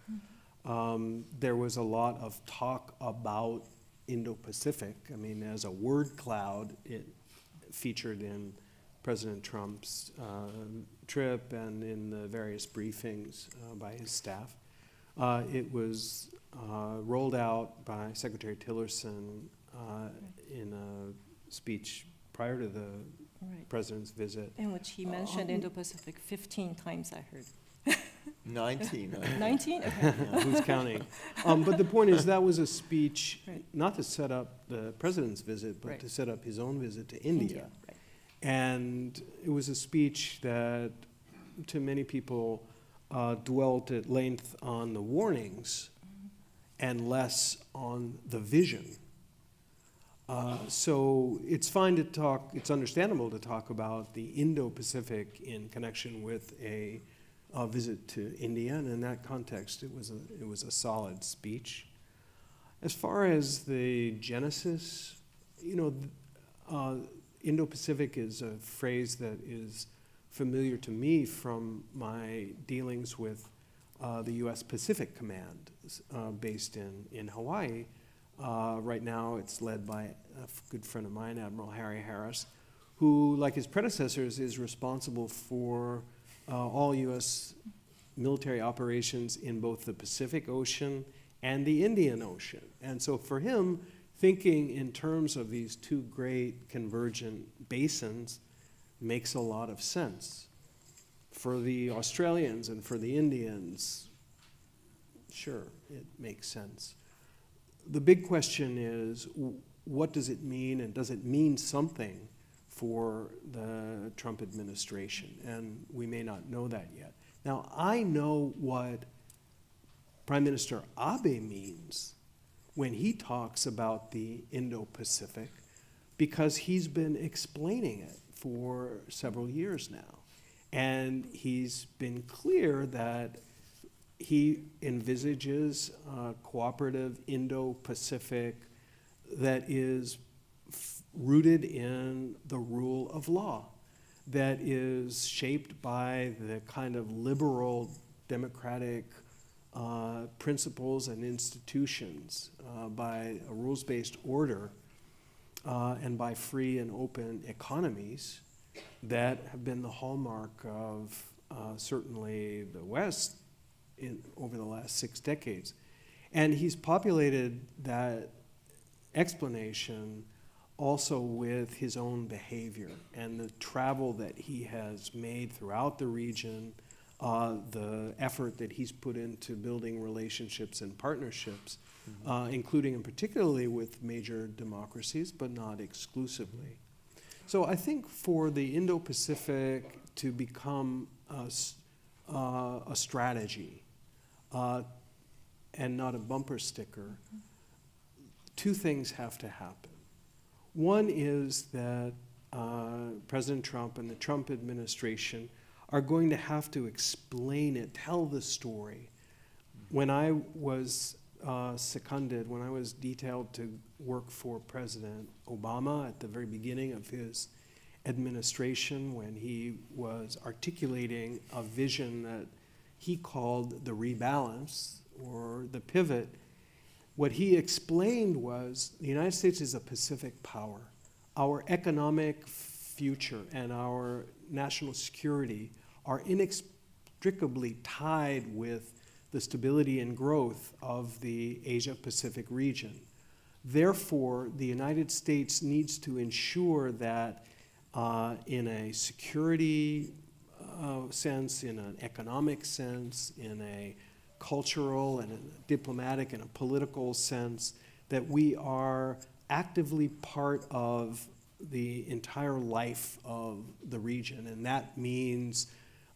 There was a lot of talk about Indo-Pacific. I mean, as a word cloud, it featured in President Trump's trip and in the various briefings by his staff. It was rolled out by Secretary Tillerson in a speech prior to the president's visit. In which he mentioned Indo-Pacific 15 times, I heard. 19. 19? Okay. Yeah, who's counting? But the point is, that was a speech not to set up the president's visit, but to set up his own visit to India. Right. And it was a speech that, to many people, dwelt at length on the warnings and less on the vision. So it's fine to talk, it's understandable to talk about the Indo-Pacific in connection with a visit to India, and in that context, it was a solid speech. As far as the genesis, Indo-Pacific is a phrase that is familiar to me from my dealings with the U.S. Pacific Command based in Hawaii. Right now, it's led by a good friend of mine, Admiral Harry Harris, who, like his predecessors, is responsible for all U.S. military operations in both the Pacific Ocean and the Indian Ocean. And so for him, thinking in terms of these two great convergent basins makes a lot of sense. For the Australians and for the Indians, sure, it makes sense. The big question is, what does it mean, and does it mean something for the Trump administration? And we may not know that yet. Now, I know what Prime Minister Abe means when he talks about the Indo-Pacific, because he's been explaining it for several years now. And he's been clear that he envisages a cooperative Indo-Pacific that is rooted in the rule of law, that is shaped by the kind of liberal democratic principles and institutions, by a rules-based order, and by free and open economies that have been the hallmark of certainly the West over the last 6 decades. And he's populated that explanation also with his own behavior and the travel that he has made throughout the region, the effort that he's put into building relationships and partnerships, including and particularly with major democracies, but not exclusively. So I think for the Indo-Pacific to become a strategy and not a bumper sticker, two things have to happen. One is that President Trump and the Trump administration are going to have to explain it, tell the story. When I was seconded, when I was detailed to work for President Obama at the very beginning of his administration, when he was articulating a vision that he called the rebalance or the pivot, what he explained was the United States is a Pacific power. Our economic future and our national security are inextricably tied with the stability and growth of the Asia-Pacific region. Therefore, the United States needs to ensure that in a security sense, in an economic sense, in a cultural and a diplomatic and a political sense, that we are actively part of the entire life of the region. And that means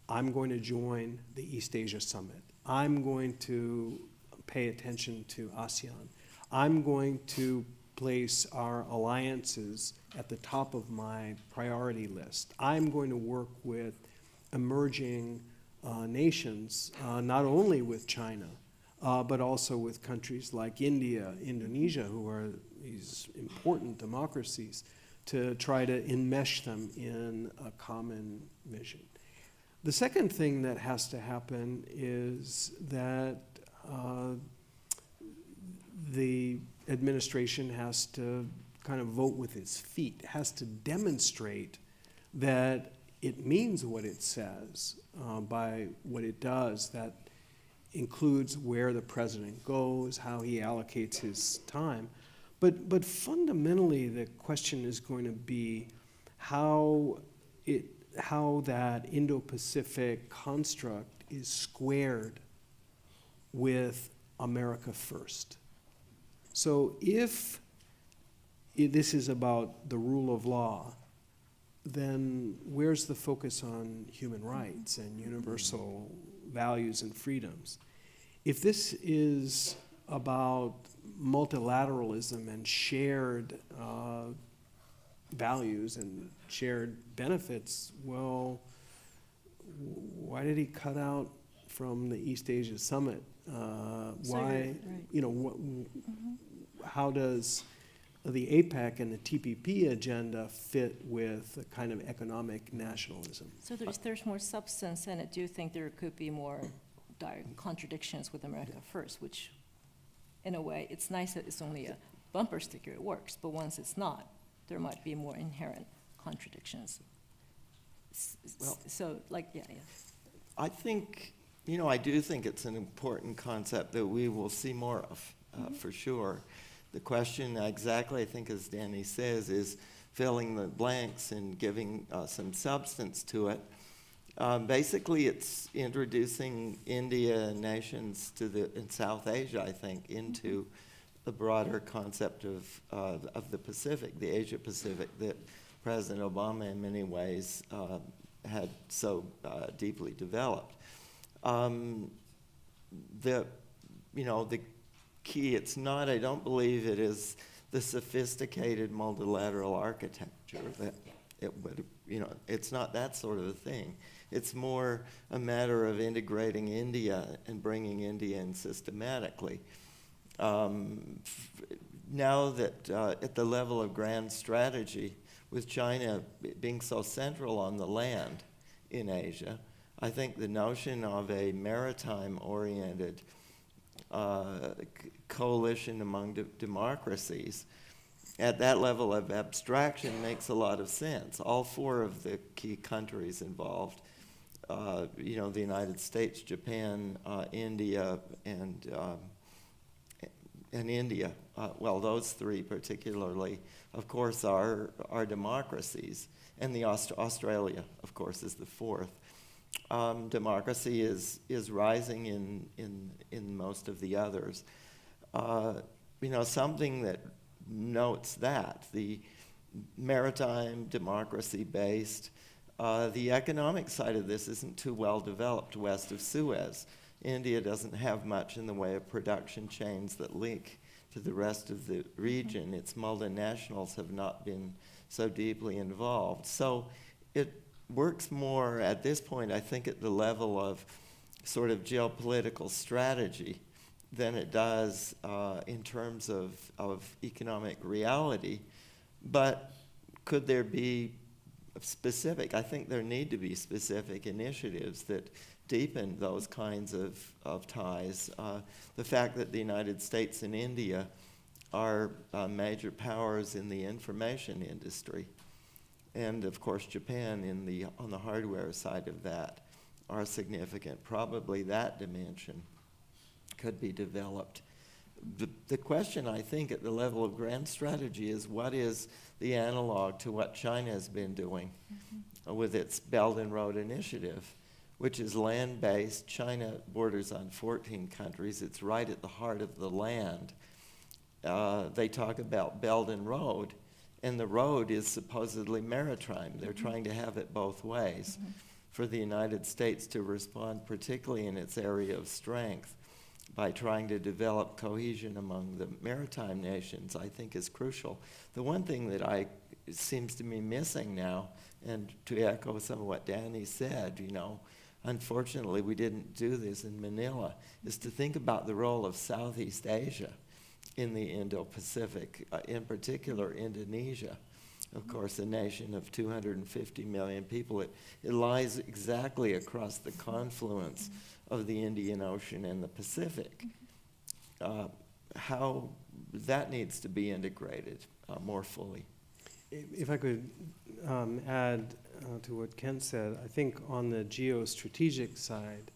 I'm going to join the East Asia Summit. I'm going to pay attention to ASEAN. I'm going to place our alliances at the top of my priority list. I'm going to work with emerging nations, not only with China, but also with countries like India, Indonesia, who are these important democracies, to try to enmesh them in a common vision. The second thing that has to happen is that the administration has to kind of vote with its feet, has to demonstrate that it means what it says by what it does. That includes where the president goes, how he allocates his time. But fundamentally, the question is going to be how that Indo-Pacific construct is squared with America first. So if this is about the rule of law, then where's the focus on human rights and universal values and freedoms? If this is about multilateralism and shared values and shared benefits, well, why did he cut out from the East Asia Summit? Why, how does the APEC and the TPP agenda fit with a kind of economic nationalism? So there's more substance in it. Do you think there could be more direct contradictions with America First, which, in a way, it's nice that it's only a bumper sticker, it works, but once it's not, there might be more inherent contradictions. Well, So, yeah. I think, I do think it's an important concept that we will see more of, for sure. The question exactly, I think, as Danny says, is filling the blanks and giving some substance to it. Basically, it's introducing India and nations in South Asia, I think, into the broader concept of the Pacific, the Asia Pacific, that President Obama, in many ways, had so deeply developed. The key, it's not, I don't believe it is the sophisticated multilateral architecture that it would, it's not that sort of a thing. It's more a matter of integrating India and bringing India in systematically. Now that at the level of grand strategy, with China being so central on the land in Asia, I think the notion of a maritime-oriented coalition among democracies at that level of abstraction makes a lot of sense. All four of the key countries involved, the United States, Japan, India, and India, well, those three particularly, of course, are democracies. And Australia, of course, is the fourth. Democracy is rising in most of the others. Something that notes that, the maritime democracy-based, the economic side of this isn't too well developed west of Suez. India doesn't have much in the way of production chains that link to the rest of the region. Its multinationals have not been so deeply involved. So it works more at this point, I think, at the level of sort of geopolitical strategy than it does in terms of economic reality. But could there be specific, I think there need to be specific initiatives that deepen those kinds of ties. The fact that the United States and India are major powers in the information industry, and of course Japan on the hardware side of that are significant. Probably that dimension could be developed. The question, I think, at the level of grand strategy is what is the analog to what China has been doing with its Belt and Road Initiative, which is land-based. China borders on 14 countries. It's right at the heart of the land. They talk about Belt and Road, and the road is supposedly maritime. They're trying to have it both ways. For the United States to respond, particularly in its area of strength, by trying to develop cohesion among the maritime nations, I think is crucial. The one thing that seems to be missing now, and to echo some of what Danny said, unfortunately we didn't do this in Manila, is to think about the role of Southeast Asia in the Indo-Pacific, in particular Indonesia. Of course, a nation of 250 million people. It lies exactly across the confluence of the Indian Ocean and the Pacific. How that needs to be integrated more fully. If I could add to what Ken said, I think on the geostrategic side,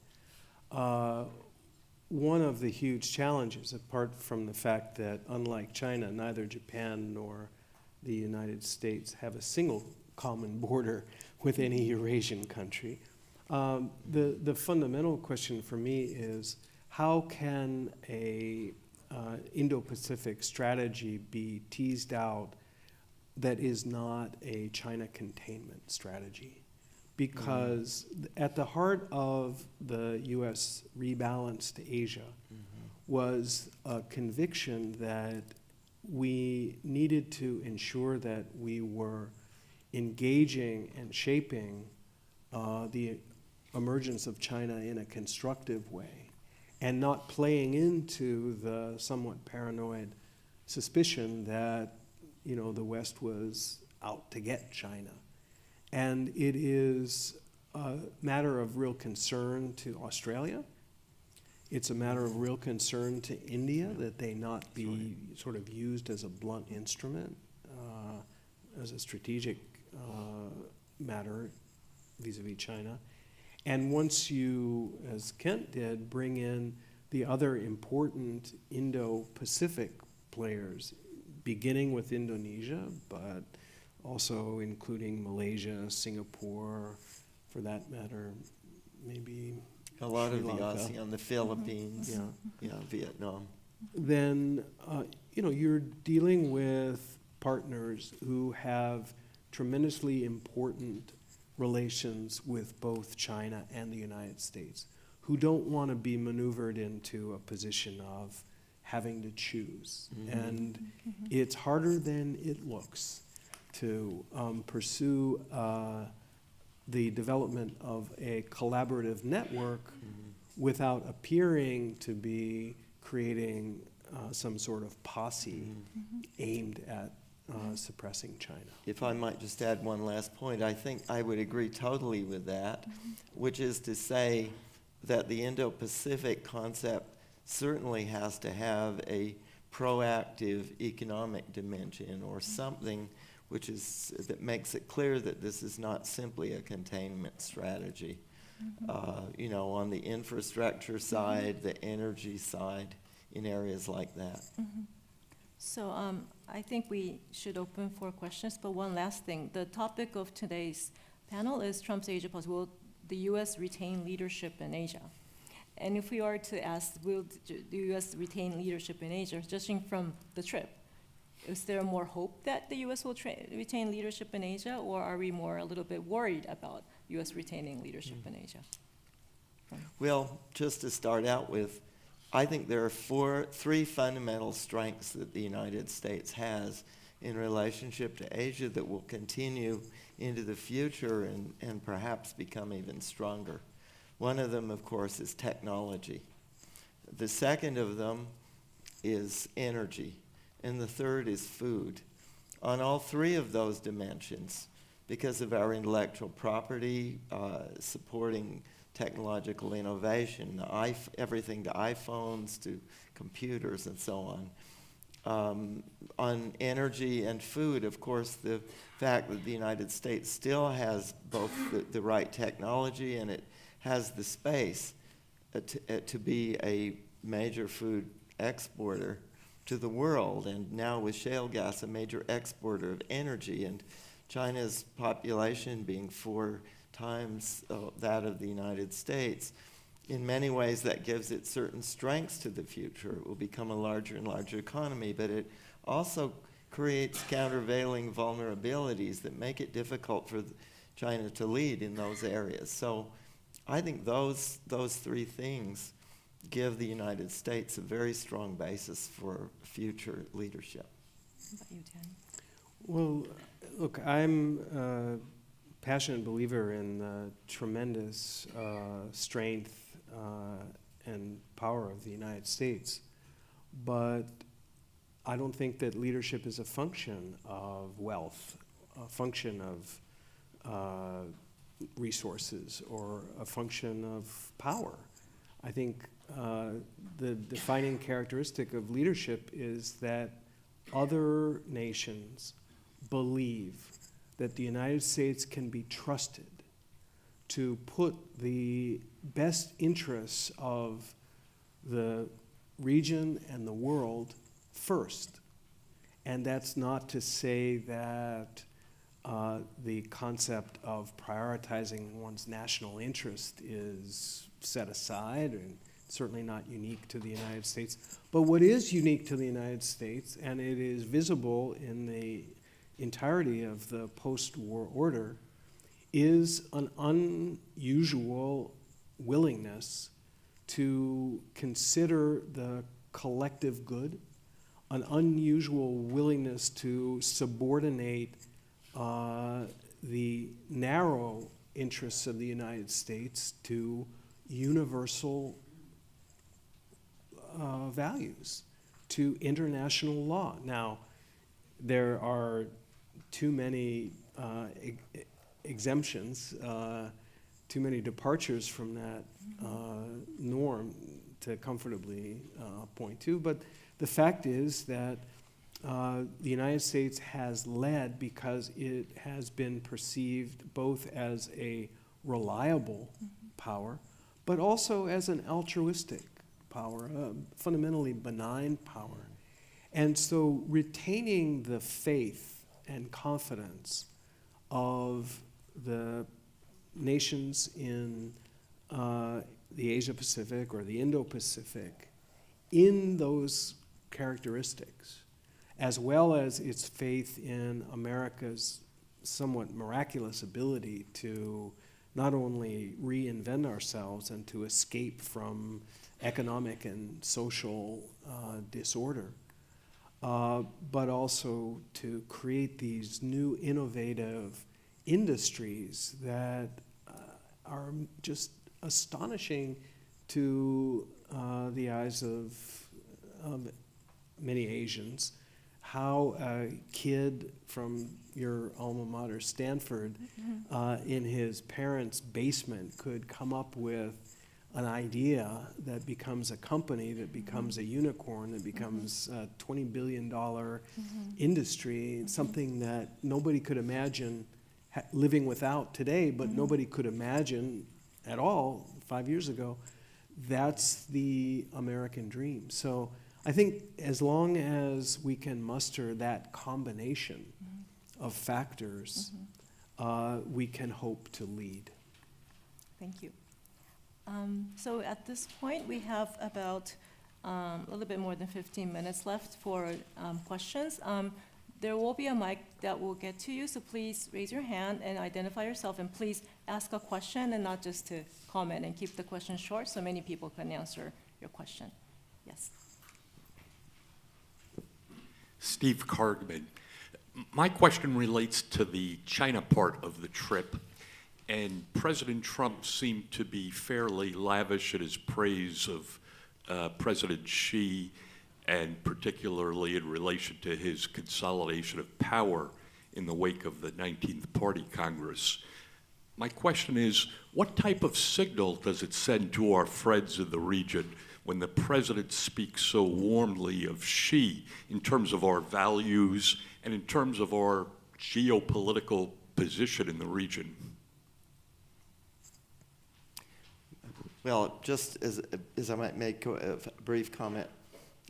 one of the huge challenges, apart from the fact that unlike China, neither Japan nor the United States have a single common border with any Eurasian country, the fundamental question for me is how can a Indo-Pacific strategy be teased out that is not a China containment strategy? Because at the heart of the U.S. rebalance to Asia was a conviction that we needed to ensure that we were engaging and shaping the emergence of China in a constructive way and not playing into the somewhat paranoid suspicion that, the West was out to get China. And it is a matter of real concern to Australia. It's a matter of real concern to India that they not be sort of used as a blunt instrument, as a strategic matter vis-a-vis China. And once you, as Kent did, bring in the other important Indo-Pacific players, beginning with Indonesia, but also including Malaysia, Singapore, for that matter, maybe A lot Sri of the Lanka. ASEAN, the Philippines, Yeah. Vietnam. Then you're dealing with partners who have tremendously important relations with both China and the United States, who don't want to be maneuvered into a position of having to choose. And it's harder than it looks to pursue the development of a collaborative network without appearing to be creating some sort of posse aimed at suppressing China. If I might just add one last point, I think I would agree totally with that, which is to say that the Indo-Pacific concept certainly has to have a proactive economic dimension or something that makes it clear that this is not simply a containment strategy. On the infrastructure side, the energy side, in areas like that. So I think we should open for questions, but one last thing. The topic of today's panel is Trump's Asia policy. Will the U.S. retain leadership in Asia? And if we are to ask, will the U.S. retain leadership in Asia, judging from the trip, is there more hope that the U.S. will retain leadership in Asia, or are we a little bit worried about U.S. retaining leadership in Asia? Well, just to start out with, I think there are three fundamental strengths that the United States has in relationship to Asia that will continue into the future and perhaps become even stronger. One of them, of course, is technology. The second of them is energy. And the third is food. On all three of those dimensions, because of our intellectual property, supporting technological innovation, everything to iPhones, to computers, and so on energy and food, of course, the fact that the United States still has both the right technology and it has the space to be a major food exporter to the world, and now with shale gas, a major exporter of energy, and China's population being 4 times that of the United States. In many ways, that gives it certain strengths to the future. It will become a larger and larger economy, but it also creates countervailing vulnerabilities that make it difficult for China to lead in those areas. So I think those three things give the United States a very strong basis for future leadership. How about you, Danny? Well, look, I'm a passionate believer in the tremendous strength and power of the United States, but I don't think that leadership is a function of wealth, a function of resources, or a function of power. I think the defining characteristic of leadership is that other nations believe that the United States can be trusted to put the best interests of the region and the world first. And that's not to say that the concept of prioritizing one's national interest is set aside, and certainly not unique to the United States. But what is unique to the United States, and it is visible in the entirety of the post-war order, is an unusual willingness to consider the collective good, an unusual willingness to subordinate the narrow interests of the United States to universal values, to international law. Now, there are too many exemptions, too many departures from that norm to comfortably point to, but the fact is that the United States has led because it has been perceived both as a reliable power, but also as an altruistic power, a fundamentally benign power. And so retaining the faith and confidence of the nations in the Asia-Pacific or the Indo-Pacific in those characteristics, as well as its faith in America's somewhat miraculous ability to not only reinvent ourselves and to escape from economic and social disorder, but also to create these new innovative industries that are just astonishing to the eyes of many Asians. How a kid from your alma mater, Stanford, in his parents' basement could come up with an idea that becomes a company, that becomes a unicorn, that becomes a $20 billion industry, something that nobody could imagine living without today, but nobody could imagine at all 5 years ago. That's the American dream. So I think as long as we can muster that combination of factors, we can hope to lead. Thank you. So at this point, we have about a little bit more than 15 minutes left for questions. There will be a mic that will get to you, so please raise your hand and identify yourself, and please ask a question and not just to comment, and keep the question short so many people can answer your question. Yes. Steve Cargman. My question relates to the China part of the trip, and President Trump seemed to be fairly lavish in his praise of President Xi, and particularly in relation to his consolidation of power in the wake of the 19th Party Congress. My question is, what type of signal does it send to our friends in the region when the president speaks so warmly of Xi in terms of our values and in terms of our geopolitical position in the region? Well, just as I might make a brief comment,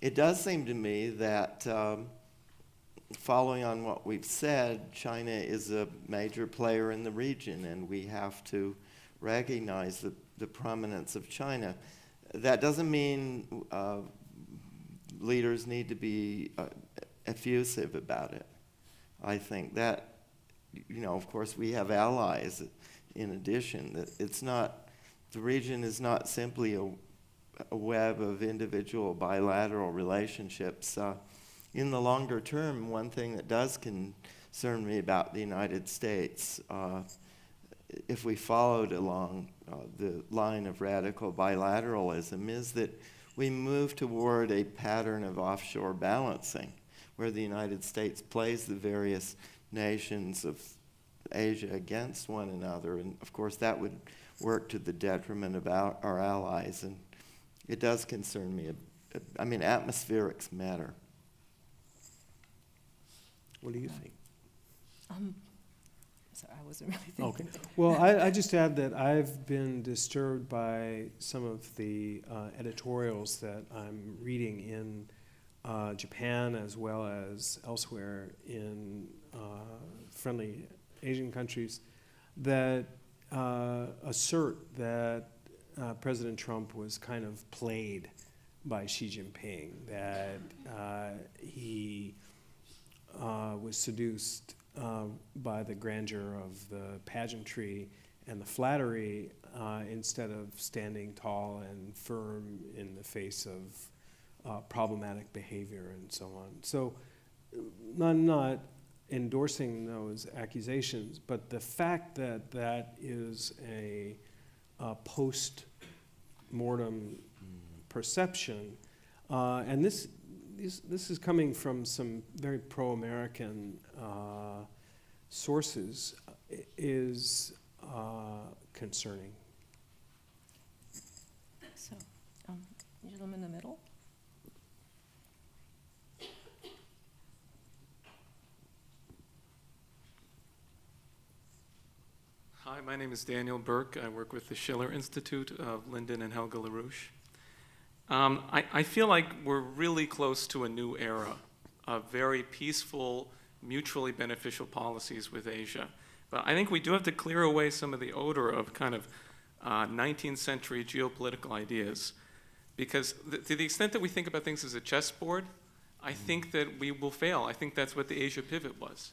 it does seem to me that following on what we've said, China is a major player in the region, and we have to recognize the prominence of China. That doesn't mean leaders need to be effusive about it. I think that, of course, we have allies in addition. That it's not, the region is not simply a web of individual bilateral relationships. In the longer term, one thing that does concern me about the United States, if we followed along the line of radical bilateralism, is that we move toward a pattern of offshore balancing, where the United States plays the various nations of Asia against one another. And of course, that would work to the detriment of our allies. And it does concern me. I mean, atmospherics matter. What do you think? Sorry, I wasn't really thinking. Okay. Well, I just add that I've been disturbed by some of the editorials that I'm reading in Japan as well as elsewhere in friendly Asian countries that assert that President Trump was kind of played by Xi Jinping, that he was seduced by the grandeur of the pageantry and the flattery instead of standing tall and firm in the face of problematic behavior and so on. So I'm not endorsing those accusations, but the fact that that is a post-mortem perception, and this is coming from some very pro-American sources, is concerning. So, gentleman in the middle. Hi, my name is Daniel Burke. I work with the Schiller Institute of Lyndon and Helga LaRouche. I feel like we're really close to a new era very peaceful, mutually beneficial policies with Asia. But I think we do have to clear away some of the odor of kind of 19th century geopolitical ideas. Because to the extent that we think about things as a chessboard, I think that we will fail. I think that's what the Asia pivot was.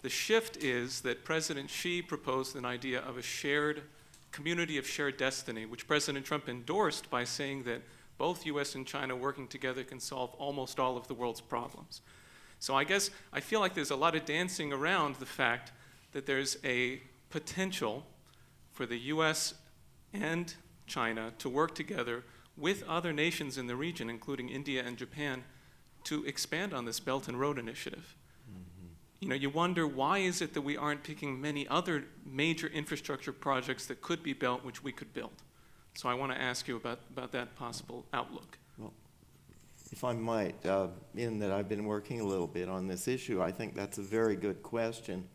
The shift is that President Xi proposed an idea of a shared community of shared destiny, which President Trump endorsed by saying that both US and China working together can solve almost all of the world's problems. So I guess I feel like there's a lot of dancing around the fact that there's a potential for the US and China to work together with other nations in the region, including India and Japan, to expand on this Belt and Road Initiative. You know, you wonder, why is it that we aren't picking many other major infrastructure projects that could be built, which we could build? So I want to ask you about that possible outlook. Well, if I might, in that I've been working a little bit on this issue, I think that's a very good question.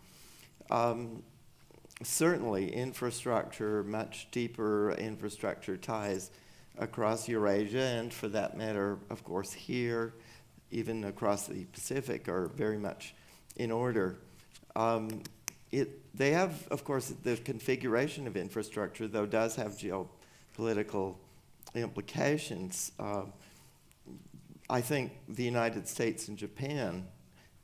Certainly, infrastructure, much deeper infrastructure ties across Eurasia, and for that matter, of course, here, even across the Pacific, are very much in order. They have, of course, the configuration of infrastructure, though, does have geopolitical implications. I think the United States and Japan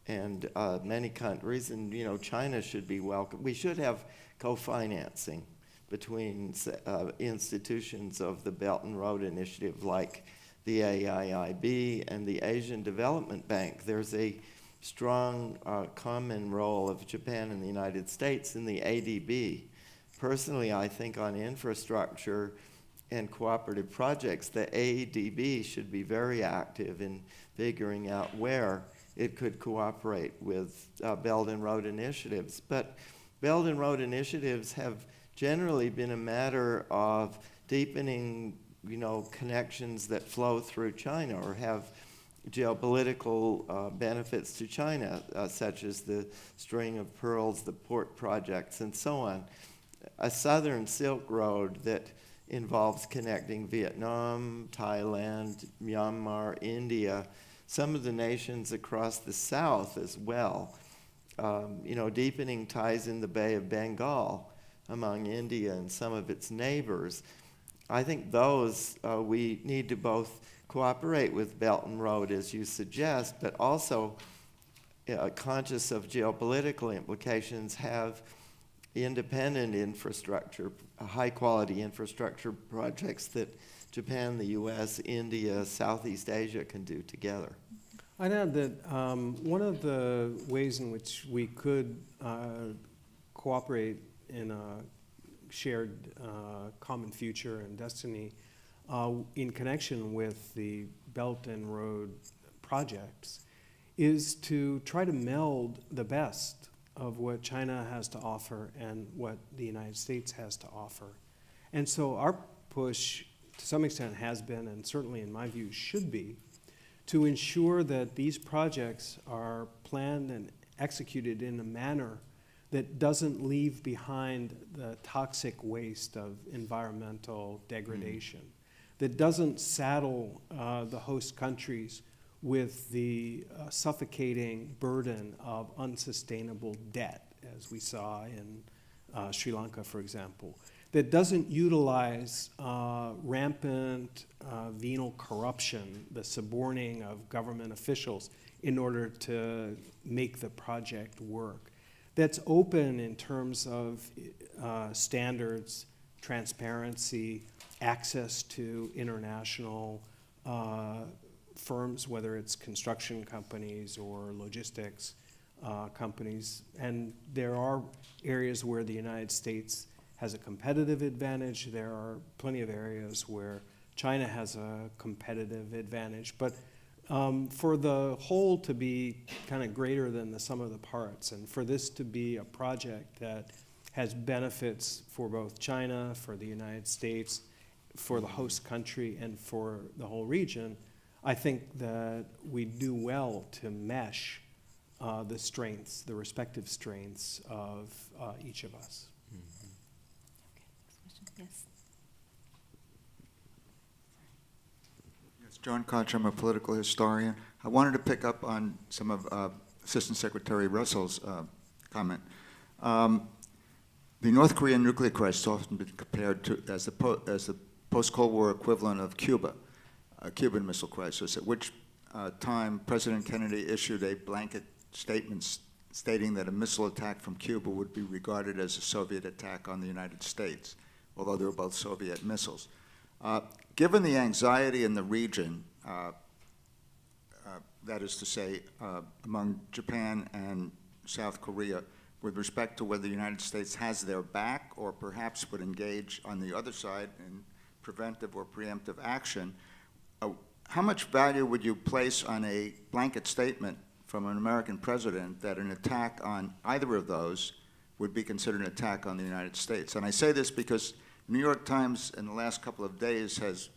and many countries, and China should be welcome. We should have co-financing between institutions of the Belt and Road Initiative like the AIIB and the Asian Development Bank. There's a strong common role of Japan and the United States in the ADB. Personally, I think on infrastructure and cooperative projects, the ADB should be very active in figuring out where it could cooperate with Belt and Road Initiatives. But Belt and Road Initiatives have generally been a matter of deepening, connections that flow through China or have geopolitical benefits to China, such as the String of Pearls, the port projects, and so on. A southern Silk Road that involves connecting Vietnam, Thailand, Myanmar, India, some of the nations across the south as well. Deepening ties in the Bay of Bengal among India and some of its neighbors. I think those we need to both cooperate with Belt and Road, as you suggest, but also, conscious of geopolitical implications, have independent infrastructure, high-quality infrastructure projects that Japan, the U.S., India, Southeast Asia can do together. I'd add that one of the ways in which we could cooperate in a shared common future and destiny in connection with the Belt and Road projects is to try to meld the best of what China has to offer and what the United States has to offer. And so our push, to some extent, has been, and certainly in my view should be, to ensure that these projects are planned and executed in a manner that doesn't leave behind the toxic waste of environmental degradation, that doesn't saddle the host countries with the suffocating burden of unsustainable debt, as we saw in Sri Lanka, for example, that doesn't utilize rampant venal corruption, the suborning of government officials in order to make the project work, that's open in terms of standards, transparency, access to international firms, whether it's construction companies or logistics companies. And there are areas where the United States has a competitive advantage. There are plenty of areas where China has a competitive advantage. But for the whole to be kind of greater than the sum of the parts, and for this to be a project that has benefits for both China, for the United States, for the host country, and for the whole region, I think that we do well to mesh the strengths, the respective strengths of each of us. Yes. Yes, John Koch, I'm a political historian. I wanted to pick up on some of Assistant Secretary Russell's comment. The North Korean nuclear crisis has often been compared to as the post-Cold War equivalent of Cuba, a Cuban Missile Crisis, at which time President Kennedy issued a blanket statement stating that a missile attack from Cuba would be regarded as a Soviet attack on the United States, although they were both Soviet missiles. Given the anxiety in the region, that is to say, among Japan and South Korea, with respect to whether the United States has their back or perhaps would engage on the other side in preventive or preemptive action, how much value would you place on a blanket statement from an American president that an attack on either of those would be considered an attack on the United States? And I say this because the New York Times in the last couple of days has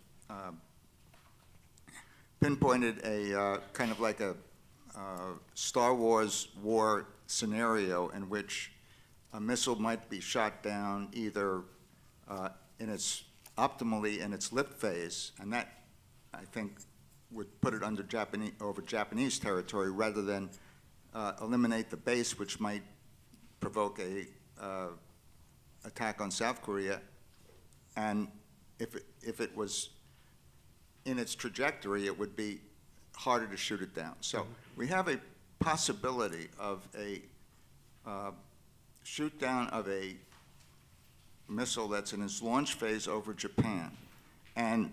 pinpointed a kind of like a Star Wars war scenario in which a missile might be shot down either optimally in its lift phase, and that, I think, would put it under Japanese territory rather than eliminate the base, which might provoke a attack on South Korea. And if it was in its trajectory, it would be harder to shoot it down. So we have a possibility of a shoot down of a missile that's in its launch phase over Japan, and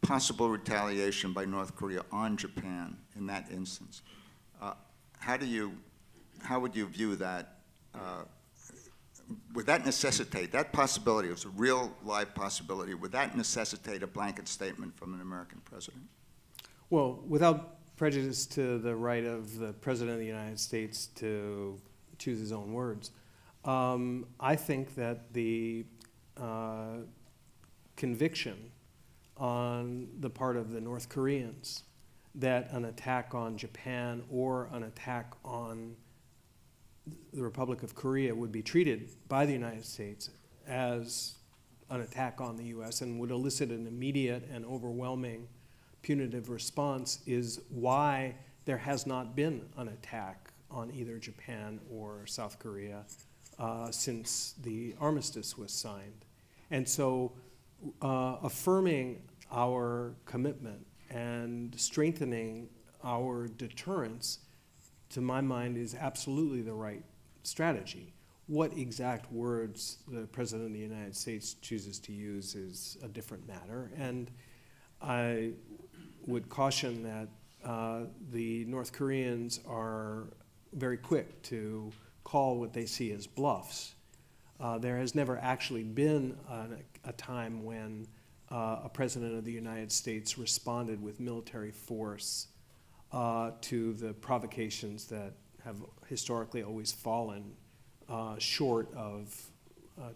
possible retaliation by North Korea on Japan in that instance. How would you view that? Would that necessitate, that possibility, it's a real live possibility, would that necessitate a blanket statement from an American president? Well, without prejudice to the right of the President of the United States to choose his own words, I think that the conviction on the part of the North Koreans that an attack on Japan or an attack on the Republic of Korea would be treated by the United States as an attack on the U.S. and would elicit an immediate and overwhelming punitive response is why there has not been an attack on either Japan or South Korea since the armistice was signed. And so affirming our commitment and strengthening our deterrence, to my mind, is absolutely the right strategy. What exact words the President of the United States chooses to use is a different matter. And I would caution that the North Koreans are very quick to call what they see as bluffs. There has never actually been a time when a President of the United States responded with military force to the provocations that have historically always fallen short of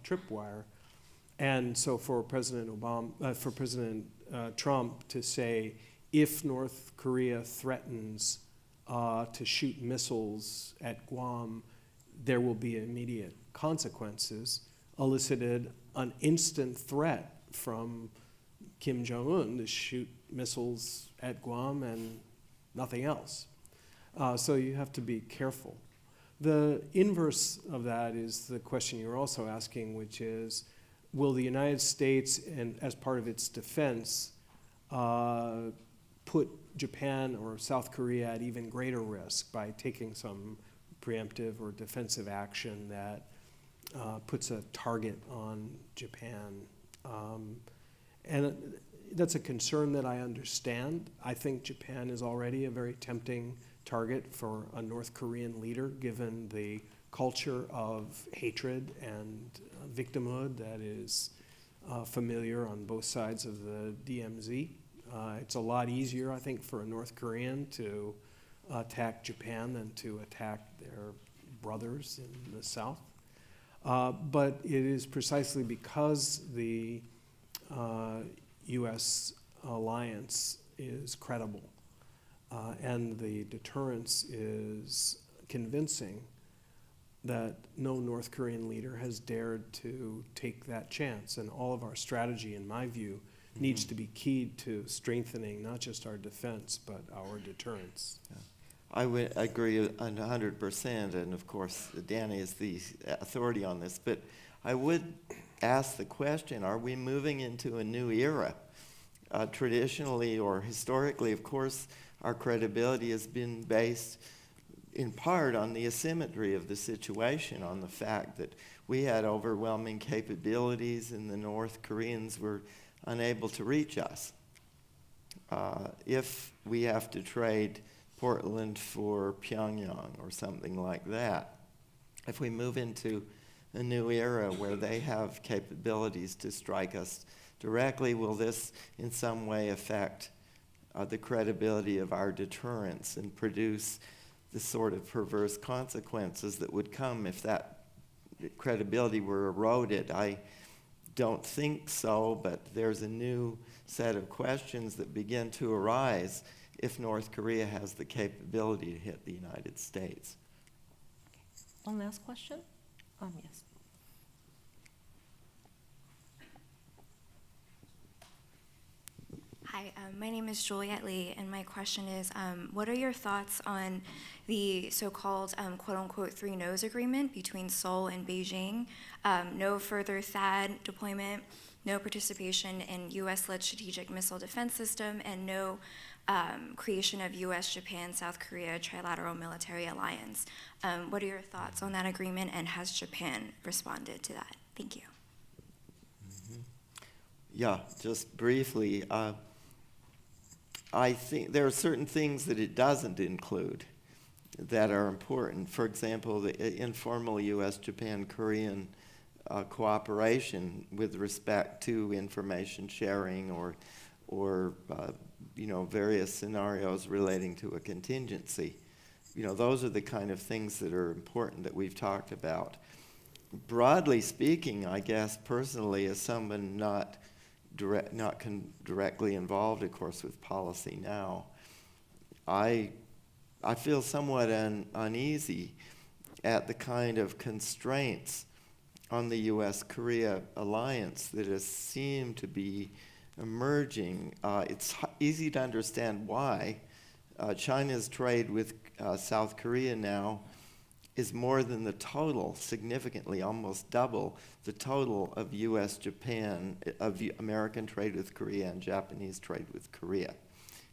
tripwire. And so for President Trump to say, if North Korea threatens to shoot missiles at Guam, there will be immediate consequences, elicited an instant threat from Kim Jong-un to shoot missiles at Guam and nothing else. So you have to be careful. The inverse of that is the question you're also asking, which is, will the United States, as part of its defense, put Japan or South Korea at even greater risk by taking some preemptive or defensive action that puts a target on Japan? And that's a concern that I understand. I think Japan is already a very tempting target for a North Korean leader, given the culture of hatred and victimhood that is familiar on both sides of the DMZ. It's a lot easier, I think, for a North Korean to attack Japan than to attack their brothers in the South. But it is precisely because the U.S. alliance is credible and the deterrence is convincing that no North Korean leader has dared to take that chance. And all of our strategy, in my view, needs to be keyed to strengthening not just our defense, but our deterrence. I would agree 100%, and of course, Danny is the authority on this, but I would ask the question, are we moving into a new era? Traditionally or historically, of course, our credibility has been based in part on the asymmetry of the situation, on the fact that we had overwhelming capabilities and the North Koreans were unable to reach us. If we have to trade Portland for Pyongyang or something like that, if we move into a new era where they have capabilities to strike us directly, will this in some way affect the credibility of our deterrence and produce the sort of perverse consequences that would come if that credibility were eroded? I don't think so, but there's a new set of questions that begin to arise if North Korea has the capability to hit the United States. One last question? Yes. Hi, my name is Juliet Lee, and my question is, what are your thoughts on the so-called quote-unquote three no's agreement between Seoul and Beijing? No further THAAD deployment, no participation in U.S.-led strategic missile defense system, and no creation of U.S., Japan, South Korea trilateral military alliance. What are your thoughts on that agreement, and has Japan responded to that? Thank you. Yeah, just briefly, I think there are certain things that it doesn't include that are important. For example, the informal U.S., Japan, Korean cooperation with respect to information sharing or various scenarios relating to a contingency. Those are the kind of things that are important that we've talked about. Broadly speaking, I guess personally, as someone not directly involved, of course, with policy now, I feel somewhat uneasy at the kind of constraints on the U.S.-Korea alliance that has seemed to be emerging. It's easy to understand why. China's trade with South Korea now is more than the total, significantly, almost double the total of U.S.-Japan, of American trade with Korea and Japanese trade with Korea.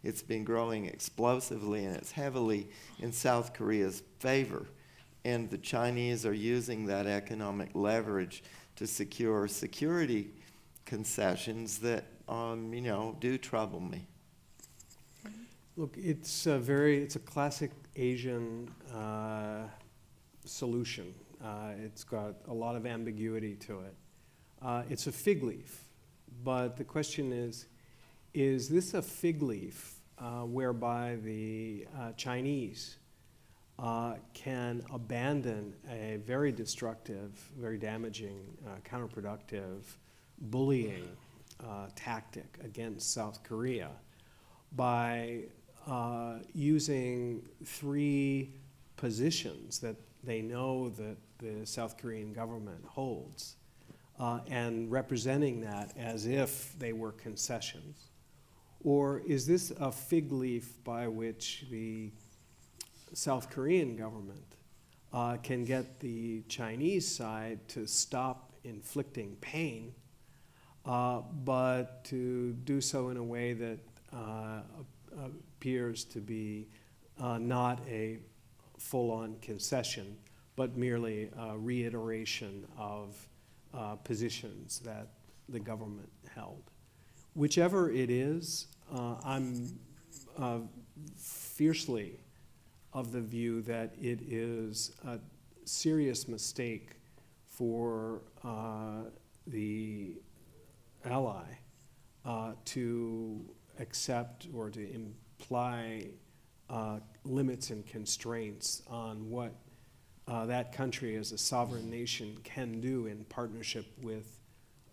It's been growing explosively, and it's heavily in South Korea's favor. And the Chinese are using that economic leverage to secure security concessions that, do trouble me. Look, it's a classic Asian solution. It's got a lot of ambiguity to it. It's a fig leaf, but the question is this a fig leaf whereby the Chinese can abandon a very destructive, very damaging, counterproductive, bullying tactic against South Korea by using three positions that they know that the South Korean government holds and representing that as if they were concessions? Or is this a fig leaf by which the South Korean government can get the Chinese side to stop inflicting pain, but to do so in a way that appears to be not a full-on concession, but merely a reiteration of positions that the government held? Whichever it is, I'm fiercely of the view that it is a serious mistake for the ally to accept or to imply limits and constraints on what that country as a sovereign nation can do in partnership with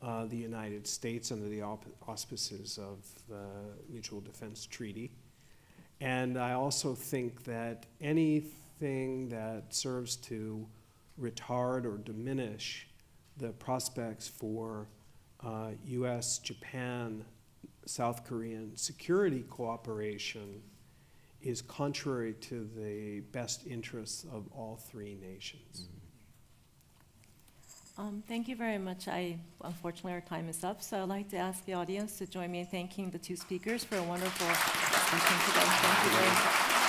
the United States under the auspices of the Mutual Defense Treaty. And I also think that anything that serves to retard or diminish the prospects for U.S.-Japan South Korean security cooperation is contrary to the best interests of all three nations. Thank you very much. Unfortunately, our time is up, so I'd like to ask the audience to join me in thanking the two speakers for a wonderful discussion today. Thank you very much.